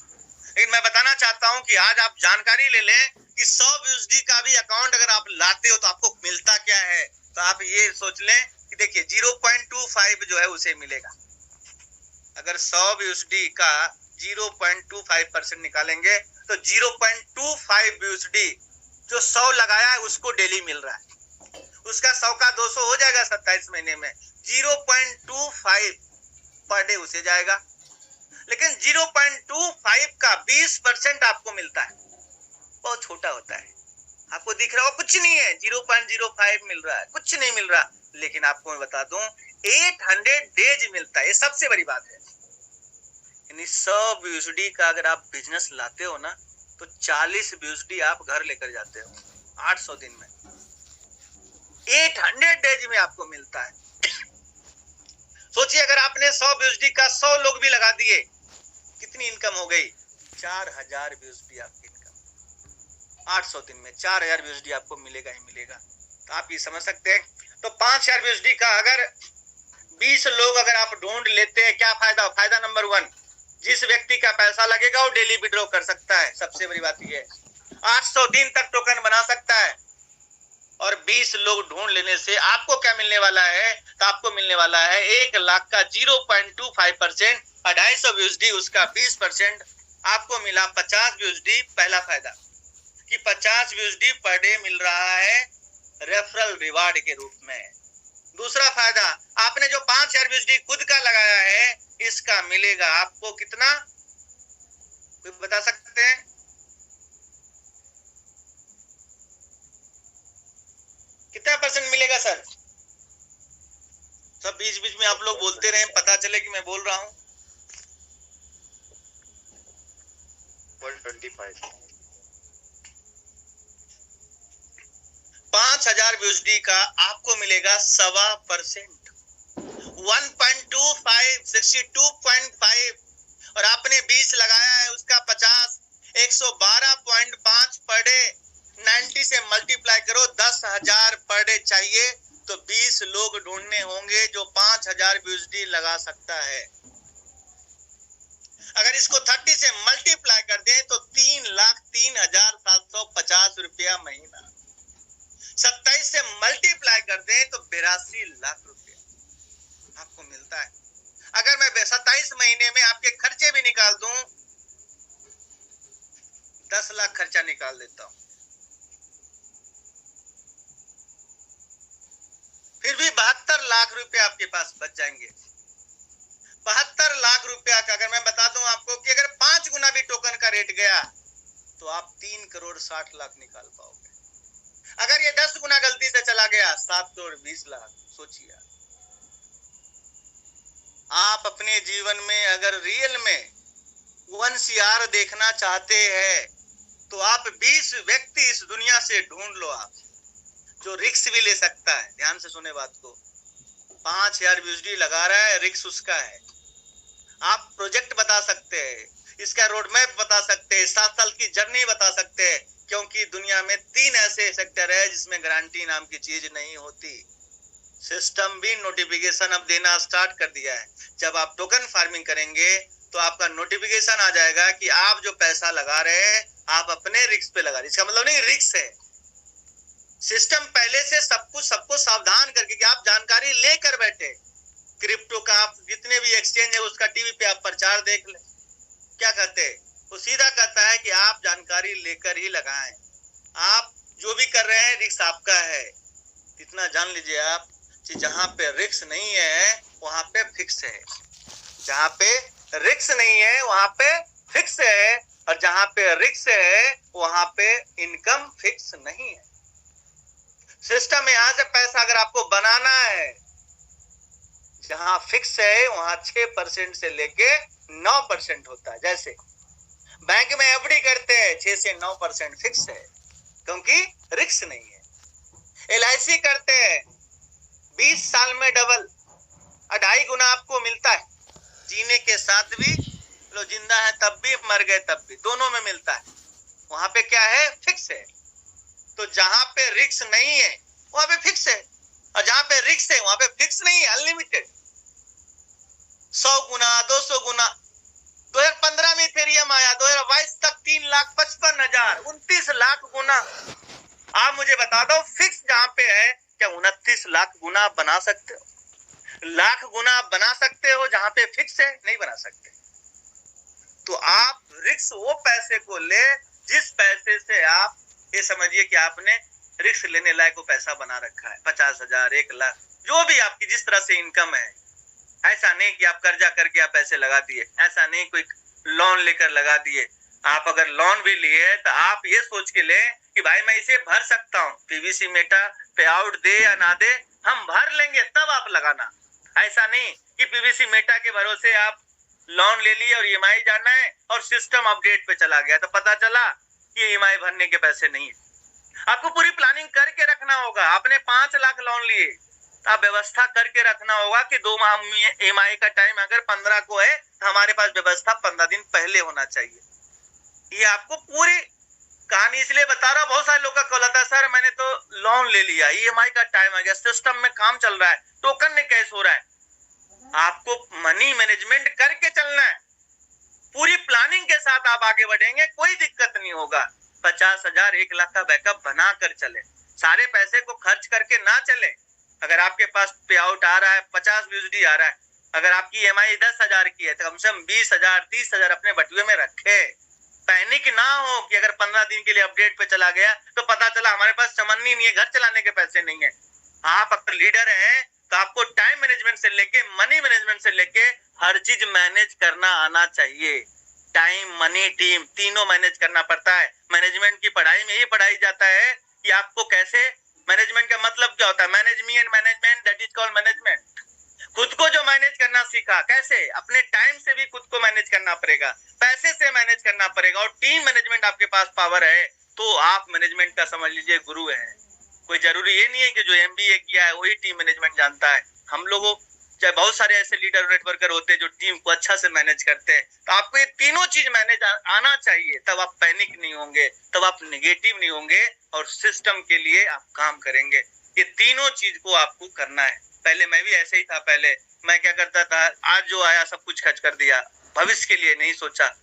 लेकिन मैं बताना चाहता हूं कि आज आप जानकारी ले लें कि 100 USD का भी अकाउंट अगर आप लाते हो तो आपको मिलता क्या है। तो आप ये सोच लें कि देखिए 0.25 जो है उसे मिलेगा। अगर 100 USD का 0.25% निकालेंगे तो 0.25 USD जो 100 लगाया है उसको डेली मिल रहा है। उसका 100 का 200 हो जाएगा 27 महीने में। 0.25 पर डे उसे जाएगा। लेकिन 0.25 का 20% आपको मिलता है, बहुत छोटा होता है। आपको दिख रहा हो कुछ नहीं है, 0.05 मिल रहा है, कुछ नहीं मिल रहा। लेकिन आपको मैं बता दूं 800 डेज मिलता है, ये सबसे बड़ी बात है। यानी 100 USD का अगर आप बिजनेस लाते हो ना तो 40 USD आप घर लेकर जाते हो 800 दिन में। 800 डेज में आपको मिलता है। सोचिए अगर आपने 100 USD का 100 लोग भी लगा दिए, कितनी इनकम हो गई? 4000 USD आपकी इनकम। 800 दिन में 4000 USD आपको मिलेगा ही मिलेगा। तो आप ये समझ सकते हैं। तो 5000 USD का अगर 20 लोग अगर आप ढूंढ लेते हैं, क्या फायदा? फायदा नंबर 1, जिस व्यक्ति का पैसा लगेगा वो डेली विड्रॉ कर सकता है। सबसे बड़ी बात यह है 800 दिन तक टोकन बना सकता है। और 20 लोग ढूंढ लेने से आपको क्या मिलने वाला है? तो आपको मिलने वाला है 1 लाख का 0.25%, 250 USD, उसका 20% आपको मिला 50 USD। पहला फायदा कि 50 USD पर डे मिल रहा है रेफरल रिवार्ड के रूप में। दूसरा फायदा, आपने जो 5000 USD खुद का लगाया है इसका मिलेगा आपको कितना, कोई बता सकते हैं? कितना परसेंट मिलेगा सर? सब बीच बीच में आप लोग बोलते रहे, पता चले कि मैं बोल रहा हूं। 125। 5000 USD का आपको मिलेगा 1.25%, 1.25, 62.5। और आपने 20 लगाया है उसका 50, 112.5 पर डे। 90 से मल्टीप्लाई करो, 10,000 पर डे चाहिए। तो 20 लोग ढूंढने होंगे जो 5000 USD लगा सकता है। अगर इसको 30 से मल्टीप्लाई कर दें तो 3,03,750 रुपया महीना। 27 से मल्टीप्लाई कर दें तो 82 लाख रुपया आपको मिलता है। अगर मैं 27 महीने में आपके खर्चे भी निकाल दूं, 10 लाख खर्चा निकाल देता हूं, फिर भी 72 लाख रुपए आपके पास बच जाएंगे। 72 लाख रुपया का अगर मैं बता दूं आपको कि अगर 5 गुना भी टोकन का रेट गया तो आप 3 करोड़ 60 लाख निकाल पाओगे। अगर ये 10 गुना गलती से चला गया 7 करोड़ 20 लाख। सोचिए आप अपने जीवन में अगर रियल में 1 CR देखना चाहते हैं तो आप 20 व्यक्ति इस दुनिया से ढूंढ लो आप, जो रिस्क भी ले सकता है। ध्यान से सुने बात को। 5000 USD लगा रहा है, रिस्क उसका है। आप प्रोजेक्ट बता सकते हैं, इसका रोड मैप बता सकते हैं, 7 साल की जर्नी बता सकते हैं, क्योंकि दुनिया में 3 ऐसे सेक्टर है जिसमें गारंटी नाम की चीज नहीं होती। सिस्टम भी नोटिफिकेशन अब देना स्टार्ट कर दिया है। जब आप टोकन फार्मिंग करेंगे तो आपका नोटिफिकेशन आ जाएगा कि आप जो पैसा लगा रहे हैं आप अपने रिस्क पे लगा रहे। इसका मतलब नहीं रिस्क है। सिस्टम पहले से सब कुछ सबको सावधान करके कि आप जानकारी लेकर बैठे। क्रिप्टो का आप जितने भी एक्सचेंज है उसका टीवी पे आप प्रचार देख ले। क्या कहते हैं वो? सीधा कहता है कि आप जानकारी लेकर ही लगाएं। आप जो भी कर रहे हैं रिस्क आपका है। इतना जान लीजिए आप कि जहां पे रिस्क नहीं है वहां पे फिक्स है। जहां पे रिस्क नहीं है वहां पे फिक्स है, और जहां पे रिस्क है वहां पे इनकम फिक्स नहीं है। सिस्टम में यहां से पैसा अगर आपको बनाना है, जहां फिक्स है वहां 6% से लेके 9% होता है। जैसे बैंक में एफडी करते हैं 6 से 9% फिक्स है, क्योंकि रिस्क नहीं है। LIC करते हैं 20 साल में डबल, 2.5 गुना आपको मिलता है। जीने के साथ भी, लो जिंदा है तब भी, मर गए तब भी, दोनों में मिलता है। वहां पे क्या है? फिक्स है। तो जहां पे रिस्क नहीं है वहां पे फिक्स है, और जहां पे रिस्क है वहां पे फिक्स नहीं है, अनलिमिटेड। 100 गुना 200 गुना। 2015 में इथेरियम आया, 2022 तक 3,55,000, 29 लाख गुना। आप मुझे बता दो, फिक्स जहां पे है, क्या 29 लाख गुना आप बना सकते हो? लाख गुना आप बना सकते हो जहां पे फिक्स है? नहीं बना सकते। तो आप रिस्क वो पैसे को ले जिस पैसे से आप ये समझिए कि आपने रिस्क लेने लायक वो पैसा बना रखा है, 50,000, 1 लाख, जो भी आपकी जिस तरह से इनकम है। ऐसा नहीं कि आप कर्जा करके आप पैसे लगा दिए, ऐसा नहीं कोई लोन लेकर लगा दिए। आप अगर लोन भी लिए तो आप ये सोच के लें कि भाई मैं इसे भर सकता हूँ, पीवीसी मेटा पे आउट दे या ना दे, हम भर लेंगे, तब आप लगाना। ऐसा नहीं कि पीवीसी मेटा के भरोसे आप लोन ले लिए और ईएमआई जाना है और सिस्टम अपडेट पे चला गया तो पता चला कि ईएमआई भरने के पैसे नहीं है। आपको पूरी प्लानिंग करके रखना होगा। आपने 5 लाख लोन लिए, आप व्यवस्था करके रखना होगा कि 2 माह ईएमआई का टाइम अगर 15 को है तो हमारे पास व्यवस्था 15 दिन पहले होना चाहिए। ये आपको पूरी कहानी इसलिए बता रहा हूं। बहुत सारे लोग का कॉल आता है, सर मैंने तो लोन ले लिया, ईएमआई का टाइम आ गया, सिस्टम में काम चल रहा है, टोकन में कैश हो रहा है। आपको मनी मैनेजमेंट करके चलना है, पूरी प्लानिंग के साथ आप आगे बढ़ेंगे, कोई दिक्कत नहीं होगा। 50,000, 1 लाख का बैकअप बना कर चले, सारे पैसे को खर्च करके ना चले। अगर आपके पास पे आउट आ रहा है 50 यूएसडी आ रहा है, अगर आपकी ईएमआई 10,000 की है तो कम से कम 20,000, 30,000 अपने बटुए में रखे। पैनिक ना हो कि अगर 15 दिन के लिए अपडेट पे चला गया तो पता चला हमारे पास चमन्नी नहीं है, घर चलाने के पैसे नहीं है। आप अगर लीडर हैं तो आपको टाइम मैनेजमेंट से लेके मनी मैनेजमेंट से लेके हर चीज मैनेज करना आना चाहिए। टाइम, मनी, टीम तीनों मैनेज करना पड़ता है। मैनेजमेंट की पढ़ाई में यही पढ़ाई जाता है कि आपको कैसे, मैनेजमेंट का मतलब क्या होता है, manage me and management, that is called management. खुद को जो मैनेज करना सीखा, कैसे अपने टाइम से भी खुद को मैनेज करना पड़ेगा, पैसे से मैनेज करना पड़ेगा, और टीम मैनेजमेंट आपके पास पावर है तो आप मैनेजमेंट का समझ लीजिए गुरु है। कोई जरूरी ये नहीं है कि जो एमबीए किया है वही टीम मैनेजमेंट जानता है। हम लोगों चाहे बहुत सारे ऐसे लीडर नेटवर्कर होते हैं जो टीम को अच्छा से मैनेज करते हैं। तो आपको ये तीनों चीज मैनेज आना चाहिए, तब आप पैनिक नहीं होंगे, तब आप नेगेटिव नहीं होंगे और सिस्टम के लिए आप काम करेंगे। ये तीनों चीज को आपको करना है। पहले मैं भी ऐसे ही था, पहले मैं क्या करता था, आज जो आया सब कुछ खर्च कर दिया, भविष्य के लिए नहीं सोचा।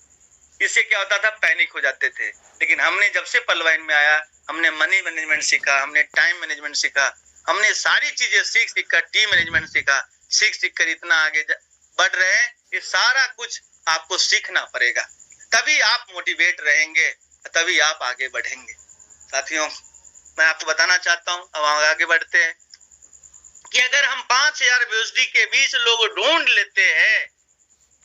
इससे क्या होता था, पैनिक हो जाते थे। लेकिन हमने जब से पलवाइन में आया, हमने मनी मैनेजमेंट सीखा, हमने टाइम मैनेजमेंट सीखा, हमने सारी चीजें सीख कर टीम मैनेजमेंट सीखा, सीख कर इतना आगे बढ़ रहे हैं। ये सारा कुछ आपको सीखना पड़ेगा, तभी आप मोटिवेट रहेंगे, तभी आप आगे बढ़ेंगे। साथियों, मैं आपको बताना चाहता हूँ, अब आगे बढ़ते हैं कि अगर हम 5,000 यूएसडी के 20 लोग ढूंढ लेते हैं,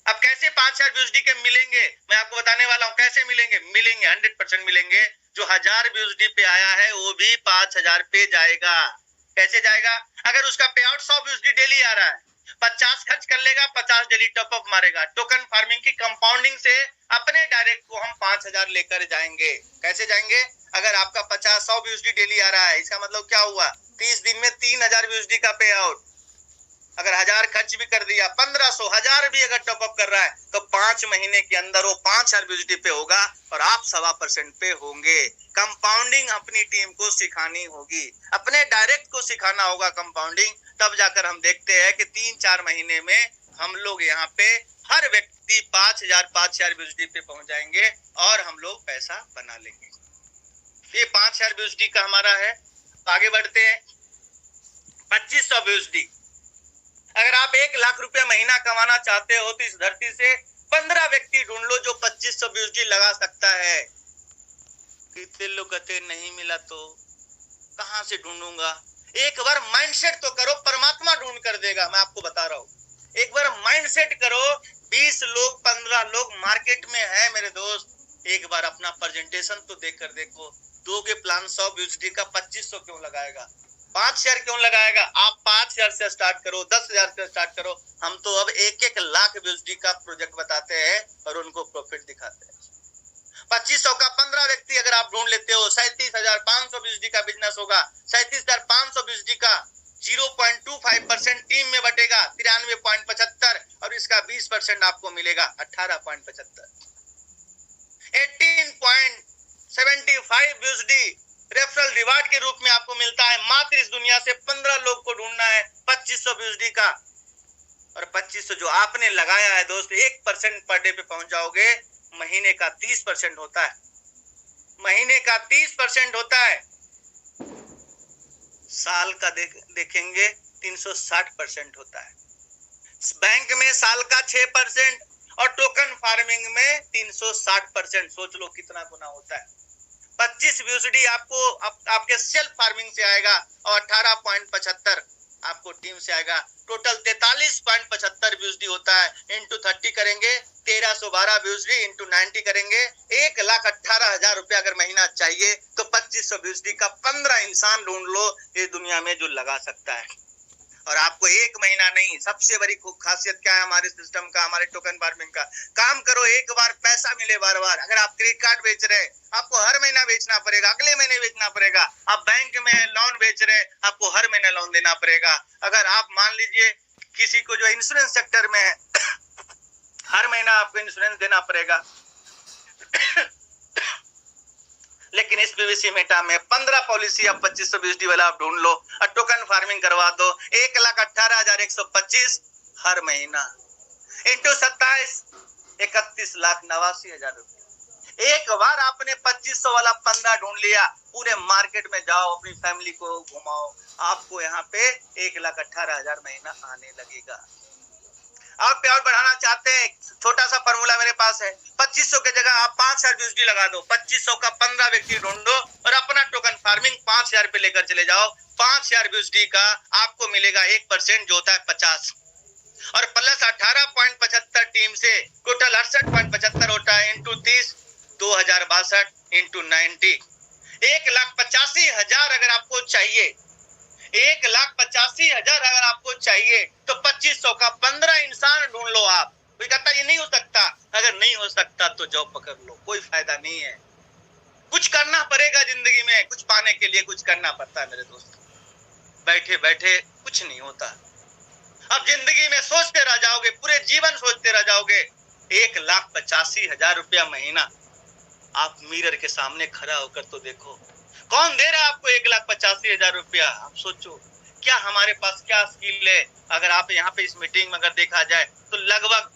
अब कैसे 5,000 यूएसडी के मिलेंगे, मैं आपको बताने वाला हूँ कैसे मिलेंगे। 100% मिलेंगे। जो 1,000 यूएसडी पे आया है वो भी 5,000 पे जाएगा। कैसे जाएगा? अगर उसका पे आउट 100 यूएसडी डेली आ रहा है, 50 खर्च कर लेगा, 50 डेली टॉप अप मारेगा। टोकन फार्मिंग की कंपाउंडिंग से अपने डायरेक्ट को हम 5,000 लेकर जाएंगे। कैसे जाएंगे? अगर आपका 100 यूएसडी डेली आ रहा है, इसका मतलब क्या हुआ, 30 दिन में 3,000 यूएसडी का पे आउट। अगर 1,000 खर्च भी कर दिया, 1,500, 1,000 भी अगर टॉप अप कर रहा है तो 5 महीने के अंदर वो 5,000 यूएसडी पे होगा और आप 1.25% पे होंगे। कंपाउंडिंग अपनी टीम को सिखानी होगी, अपने डायरेक्ट को सिखाना होगा कंपाउंडिंग। तब जाकर हम देखते हैं कि 3-4 महीने में हम लोग यहाँ पे हर व्यक्ति 5,000 यूएसडी पे पहुंच जाएंगे और हम लोग पैसा बना लेंगे। ये 5,000 यूएसडी का हमारा है। आगे बढ़ते हैं। 2,500 यूएसडी। अगर आप 1 लाख रुपया महीना कमाना चाहते हो तो इस धरती से 15 व्यक्ति ढूंढ लो जो 2,500 यूएसडी लगा सकता है। कितने लोग कहते नहीं मिला तो कहां से ढूंढूंगा? एक बार माइंडसेट तो करो, परमात्मा ढूंढ कर देगा। मैं आपको बता रहा हूं, एक बार माइंडसेट करो। 20 लोग 15 लोग मार्केट में है मेरे दोस्त। एक बार अपना प्रेजेंटेशन तो देख कर देखो। दोगे प्लान 100 यूएसडी का, 2,500 क्यों लगाएगा? 5,000 क्यों लगाएगा? आप 5,000 से स्टार्ट करो, 10,000 से स्टार्ट करो। हम तो अब 1-1 लाख यूएसडी का प्रोजेक्ट बताते हैं और उनको प्रॉफिट दिखाते हैं। 2,500 का 15 व्यक्ति अगर आप ढूंढ लेते हो, 37,500 यूएसडी का बिजनेस होगा। 37,500 यूएसडी का 0.25% टीम में बटेगा, 93.75, और इसका 20% आपको मिलेगा 18.75। 18.75 यूएसडी रेफरल रिवार्ड के रूप में आपको मिलता है। मात्र इस दुनिया से 15 लोग को ढूंढना है 2,500 यूएसडी का, और 2500 जो आपने लगाया है दोस्त, 1% पर डे पे पहुंच जाओगे, महीने का 30% होता है, महीने का 30% होता है। साल का देखेंगे 360% होता है। बैंक में साल का 6% और टोकन फार्मिंग में 360%। सोच लो कितना गुना होता है। 25 VUSD आपको आपके सेल्फ फार्मिंग से आएगा और 18.75 आपको टीम से आएगा। टोटल 43.75 VUSD होता है। इंटू 30 करेंगे 1312 VUSD, इंटू 90 करेंगे 1,18,000 रुपया अगर महीना चाहिए तो 2500 VUSD का 15 इंसान ढूंढ लो ये दुनिया में जो लगा सकता है। और आपको एक महीना नहीं, सबसे बड़ी खासियत क्या है हमारे सिस्टम का, हमारे टोकन फार्मिंग का, काम करो एक बार पैसा मिले बार बार। अगर आप क्रेडिट कार्ड बेच रहे आपको हर महीना बेचना पड़ेगा, अगले महीने बेचना पड़ेगा। आप बैंक में लोन बेच रहे आपको हर महीने लोन देना पड़ेगा। अगर आप मान लीजिए किसी को जो इंश्योरेंस सेक्टर में है हर महीना आपको इंश्योरेंस देना पड़ेगा। लेकिन इस पीवीसी मेटा में 15 पॉलिसी आप 2500 VUSD वाला आप ढूंढ लो और टोकन फार्मिंग करवा दो। 1,18,125 हर महीना इंटू 27 31,89,000 रुपये। एक बार आपने 2500 वाला 15 ढूंढ लिया, पूरे मार्केट में जाओ, अपनी फैमिली को घुमाओ, आपको यहाँ पे 1,18,000 महीना आने लगेगा। आप पे और बढ़ाना चाहते हैं, छोटा सा फॉर्मूला मेरे पास है। 2500 के जगह आप 5,000 VUSD लगा दो, 2500 का 15 व्यक्ति ढूंढो और अपना टोकन फार्मिंग 5,000 पे लेकर चले जाओ। 5,000 VUSD का आपको मिलेगा 1% जो होता है 50 और प्लस 18.75 टीम से टोटल 68.75 होता है। इंटू 30 2062 इंटू 90 1,85,000 अगर आपको चाहिए, 1,85,000 अगर आपको चाहिए तो 2500 का 15 इंसान ढूंढ लो। आप कोई कहता ये नहीं हो सकता, अगर नहीं हो सकता तो जॉब पकड़ लो, कोई फायदा नहीं है। कुछ करना पड़ेगा जिंदगी में, कुछ पाने के लिए कुछ करना पड़ता है मेरे दोस्त। बैठे बैठे कुछ नहीं होता। अब जिंदगी में सोचते रह जाओगे, पूरे जीवन सोचते रह जाओगे। 1,85,000 रुपया महीना। आप मिरर के सामने खड़ा होकर तो देखो, कौन दे रहा है आपको 1,85,000 रुपया? आप सोचो क्या हमारे पास क्या स्किल है। अगर आप यहाँ पे इस मीटिंग में अगर देखा जाए तो लगभग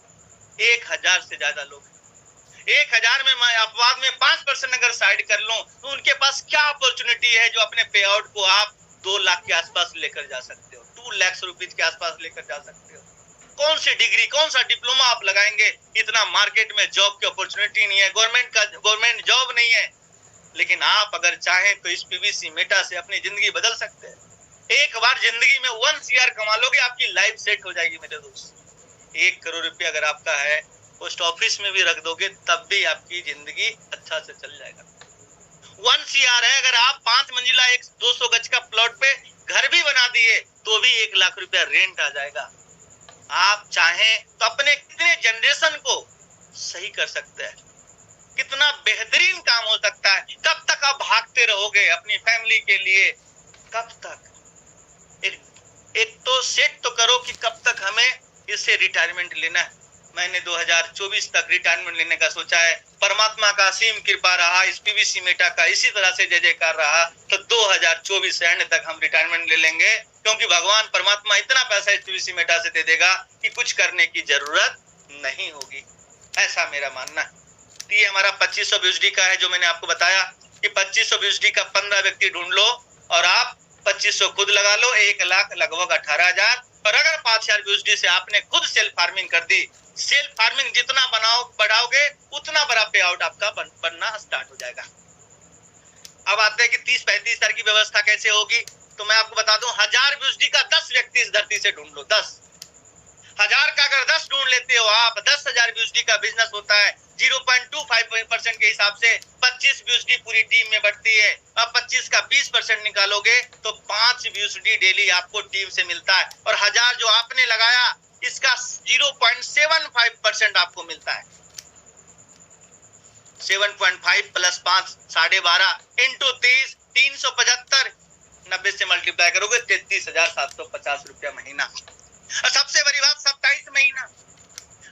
1,000 से ज्यादा लोग, 1,000 में मैं अपवाद में 5% अगर साइड कर लूं तो उनके पास क्या अपॉर्चुनिटी है जो अपने पे आउट को आप 2 लाख के आसपास लेकर जा सकते हो, 2 लाख रुपीज के आसपास लेकर जा सकते हो। कौन सी डिग्री, कौन सा डिप्लोमा आप लगाएंगे? इतना मार्केट में जॉब की अपॉर्चुनिटी नहीं है, गवर्नमेंट जॉब नहीं है। लेकिन आप अगर चाहें तो इस पीवीसी मेटा से अपनी जिंदगी बदल सकते हैं। एक बार जिंदगी में 1 CR कमा लोगे, आपकी लाइफ सेट हो जाएगी मेरे दोस्त। 1 करोड़ रुपया अगर आपका है, पोस्ट ऑफिस में भी रख दोगे तब भी आपकी जिंदगी अच्छा से चल जाएगा। 1 CR है, अगर आप 5 मंजिला 200 गज का प्लॉट पे घर भी बना दिए तो भी 1 लाख रुपया रेंट आ जाएगा। आप चाहें तो अपने कितने जनरेशन को सही कर सकते हैं, कितना बेहतरीन काम हो सकता है। कब तक आप भागते रहोगे अपनी फैमिली के लिए? कब तक? एक तो सेट तो करो कि कब तक हमें इससे रिटायरमेंट लेना है। मैंने 2024 तक रिटायरमेंट लेने का सोचा है। परमात्मा का असीम कृपा रहा, इस पीवीसी मेटा का इसी तरह से जय जयकार रहा तो 2024 एंड तक हम रिटायरमेंट ले लेंगे, क्योंकि भगवान परमात्मा इतना पैसा इस पीवीसी मेटा से दे देगा कि कुछ करने की जरूरत नहीं होगी। ऐसा मेरा मानना है। ये हमारा 2500 VUSD का है, जो मैंने आपको बताया कि 2500 VUSD का 15 व्यक्ति ढूंढ लो और आप 2500 खुद लगा लो, 1 लाख लगभग 18,000। और अगर 5,000 VUSD से आपने खुद सेल्फ फार्मिंग कर दी, सेल्फ फार्मिंग जितना बढ़ाओगे उतना बड़ा पे आउट आपका बनना स्टार्ट हो जाएगा। अब आते हैं कि 30-35 हजार की व्यवस्था कैसे होगी। तो मैं आपको बता दूं, 1000 VUSD का 10 व्यक्ति इस धरती से ढूंढ लो। 10,000 का अगर 10 ढूंढ लेते हो आप, 10,000 VUSD का बिजनेस होता है। 0.25% के हिसाब से 25 VUSD पूरी टीम में बढ़ती है। अब 25 का 20% निकालोगे तो 5 VUSD डेली आपको टीम से मिलता है। और 1000 जो आपने लगाया इसका 0.75% आपको मिलता है। 7.5 प्लस 5 12.5 इंटू 30 375, 90 से मल्टीप्लाई करोगे 33,750 रुपया महीना। और सबसे बड़ी बात, 27 महीना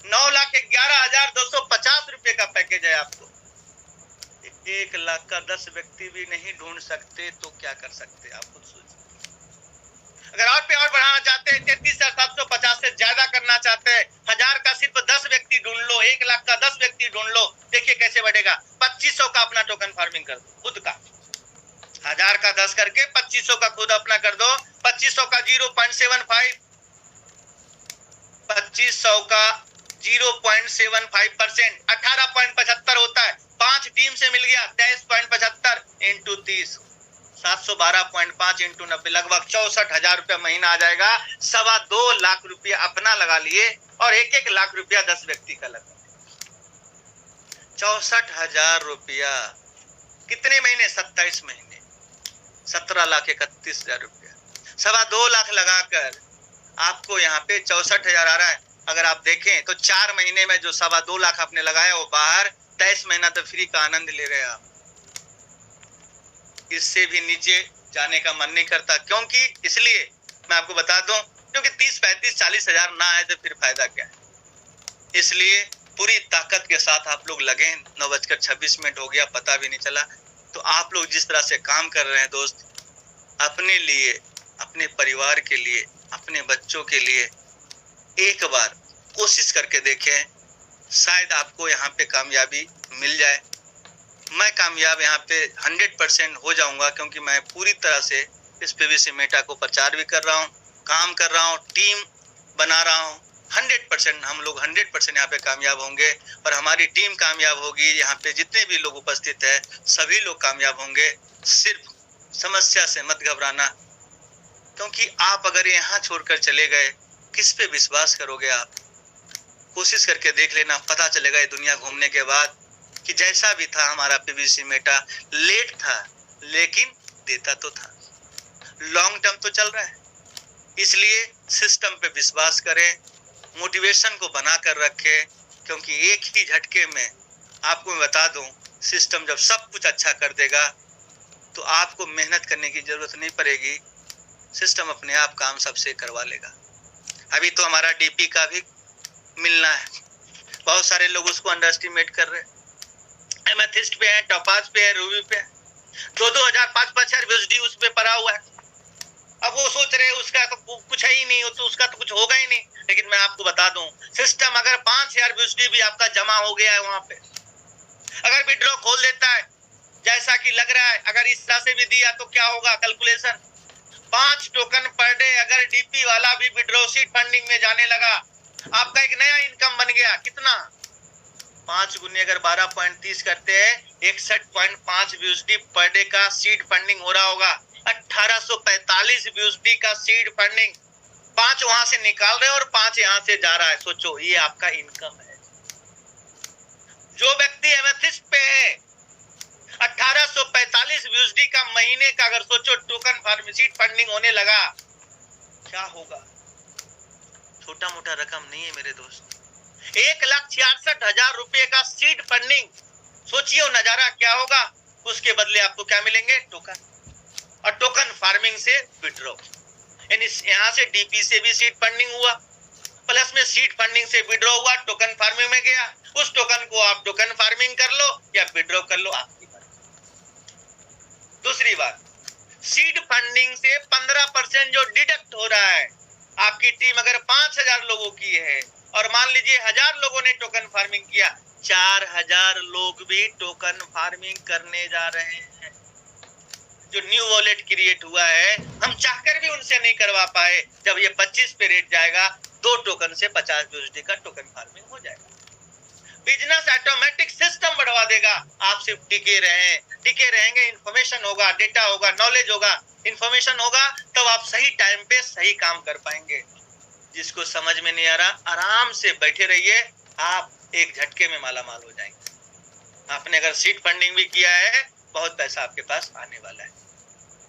9,11,250 रुपए का पैकेज है आपको। 1 लाख का 10 व्यक्ति भी नहीं ढूंढ सकते तो क्या कर सकते आप खुद सोचिए। अगर और पे और बढ़ाना चाहते हैं, 33,750 से ज्यादा करना बढ़ाना चाहते हैं, 1000 का सिर्फ 10 व्यक्ति ढूंढ लो, 1 लाख का 10 व्यक्ति ढूंढ लो, देखिए कैसे बढ़ेगा। 2500 का अपना टोकन फार्मिंग कर दो खुद का, 1000 का 10 करके 2500 का खुद अपना कर दो। 2500 का 0.75, 2500 का 0.75% 18.75 होता है। 5 टीम से मिल गया 23.75 इंटू 30, 712.5 इंटू 90, लगभग 64,000 रुपया महीना आ जाएगा। 2.25 लाख रुपया अपना लगा लिए और 1-1 लाख रुपया 10 व्यक्ति का लगा, 64,000 रुपया कितने महीने? 27 महीने, 17,31,000 रुपया। 2.25 लाख लगाकर आपको यहाँ पे 64,000 आ रहा है। अगर आप देखें तो 4 महीने में जो 2.25 लाख आपने लगाया वो बाहर, 23 महीना तो फ्री का आनंद ले रहे हैं आप। इससे भी नीचे जाने का मन नहीं करता, क्योंकि इसलिए मैं आपको बता दूं, क्योंकि 30, 35, 40,000 ना आए तो फिर फायदा क्या है। इसलिए पूरी ताकत के साथ आप लोग लगे। 9:26 हो गया, पता भी नहीं चला। तो आप लोग जिस तरह से काम कर रहे हैं दोस्त, अपने लिए, अपने परिवार के लिए, अपने बच्चों के लिए एक बार कोशिश करके देखें, शायद आपको यहाँ पे कामयाबी मिल जाए। मैं कामयाब यहाँ पे 100% हो जाऊंगा, क्योंकि मैं पूरी तरह से इस पीवीसी मेटा को प्रचार भी कर रहा हूँ, काम कर रहा हूँ, टीम बना रहा हूँ। 100% हम लोग 100% यहाँ पे कामयाब होंगे और हमारी टीम कामयाब होगी। यहाँ पे जितने भी लोग उपस्थित है सभी लोग कामयाब होंगे। सिर्फ समस्या से मत घबराना, क्योंकि आप अगर यहाँ छोड़कर चले गए, किस पे विश्वास करोगे आप? कोशिश करके देख लेना, पता चलेगा ये दुनिया घूमने के बाद कि जैसा भी था हमारा पीवीसी मेटा, लेट था लेकिन देता तो था, लॉन्ग टर्म तो चल रहा है। इसलिए सिस्टम पे विश्वास करें, मोटिवेशन को बना कर रखें, क्योंकि एक ही झटके में आपको मैं बता दूं, सिस्टम जब सब कुछ अच्छा कर देगा तो आपको मेहनत करने की जरूरत नहीं पड़ेगी, सिस्टम अपने आप काम सबसे करवा लेगा। अभी तो हमारा डीपी का भी मिलना है, बहुत सारे लोग उसको अंडर एस्टिमेट कर रहे हैं। एमेथिस्ट पे है, टोपाज पे है, रूबी पे है, 2-2 हजार 5-5 हजार यूएसडी उस पे पड़ा हुआ है। अब वो सोच रहे हैं उसका तो कुछ है ही नहीं, तो उसका तो कुछ होगा ही नहीं। लेकिन मैं आपको बता दूं, सिस्टम अगर 5,000 यूएसडी भी आपका जमा हो गया है वहां पे, अगर विड्रॉ खोल देता है जैसा कि लग रहा है, अगर इस तरह से भी दिया तो क्या होगा कैलकुलेशन, 5 टोकन पर डे अगर डीपी वाला भी विड्रॉ सीड फंडिंग में जाने लगा, आपका एक नया इनकम बन गया। कितना? 5 गुने अगर 12.30 करते हैं, 61.5 यूएसडी पर डे का सीड फंडिंग हो रहा होगा। 1845 यूएसडी का सीड फंडिंग, 5 वहां से निकाल रहे हैं और 5 यहाँ से जा रहा है। सोचो, ये आपका इनकम है। जो व्यक्ति एमेथिस्ट पे है, 1845 यूएसडी का महीने का अगर सोचो टोकन फार्मेसी फंडिंग होने लगा, क्या होगा? छोटा मोटा रकम नहीं है मेरे दोस्त। 1,66,000 रुपए का सीड फंडिंग, सोचिए नजारा क्या होगा। उसके बदले आपको क्या मिलेंगे? टोकन, और टोकन फार्मिंग से विड्रॉ, यानी यहाँ से डीपी से भी सीड फंडिंग हुआ, प्लस में सीड फंडिंग से विड्रॉ हुआ, टोकन फार्मिंग में गया। उस टोकन को आप टोकन फार्मिंग कर लो या विड्रॉ कर लो, आपकी बात। दूसरी बात, सीड फंडिंग से 15% जो डिडक्ट हो रहा है, आपकी टीम अगर 5,000 लोगों की है और मान लीजिए 1,000 लोगों ने टोकन फार्मिंग किया, 4,000 लोग भी टोकन फार्मिंग करने जा रहे हैं। जो न्यू वॉलेट क्रिएट हुआ है, हम चाहकर भी उनसे नहीं करवा पाए। जब ये 25 पे रेट जाएगा, 2 टोकन से 50 यूएसडी का टोकन फार्मिंग हो जाएगा। बिजनेस ऑटोमेटिक सिस्टम बढ़वा देगा। आप सिर्फ टिके रहेंगे, इंफॉर्मेशन होगा, डेटा होगा, नॉलेज होगा, इंफॉर्मेशन होगा, तब आप सही टाइम पे सही काम कर पाएंगे। जिसको समझ में नहीं आ रहा, आराम से बैठे रहिए, आप एक झटके में माला माल हो जाएंगे। आपने अगर सीड फंडिंग भी किया है, बहुत पैसा आपके पास आने वाला है।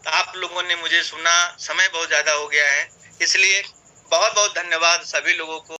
तो आप लोगों ने मुझे सुना, समय बहुत ज्यादा हो गया है, इसलिए बहुत बहुत धन्यवाद सभी लोगों को।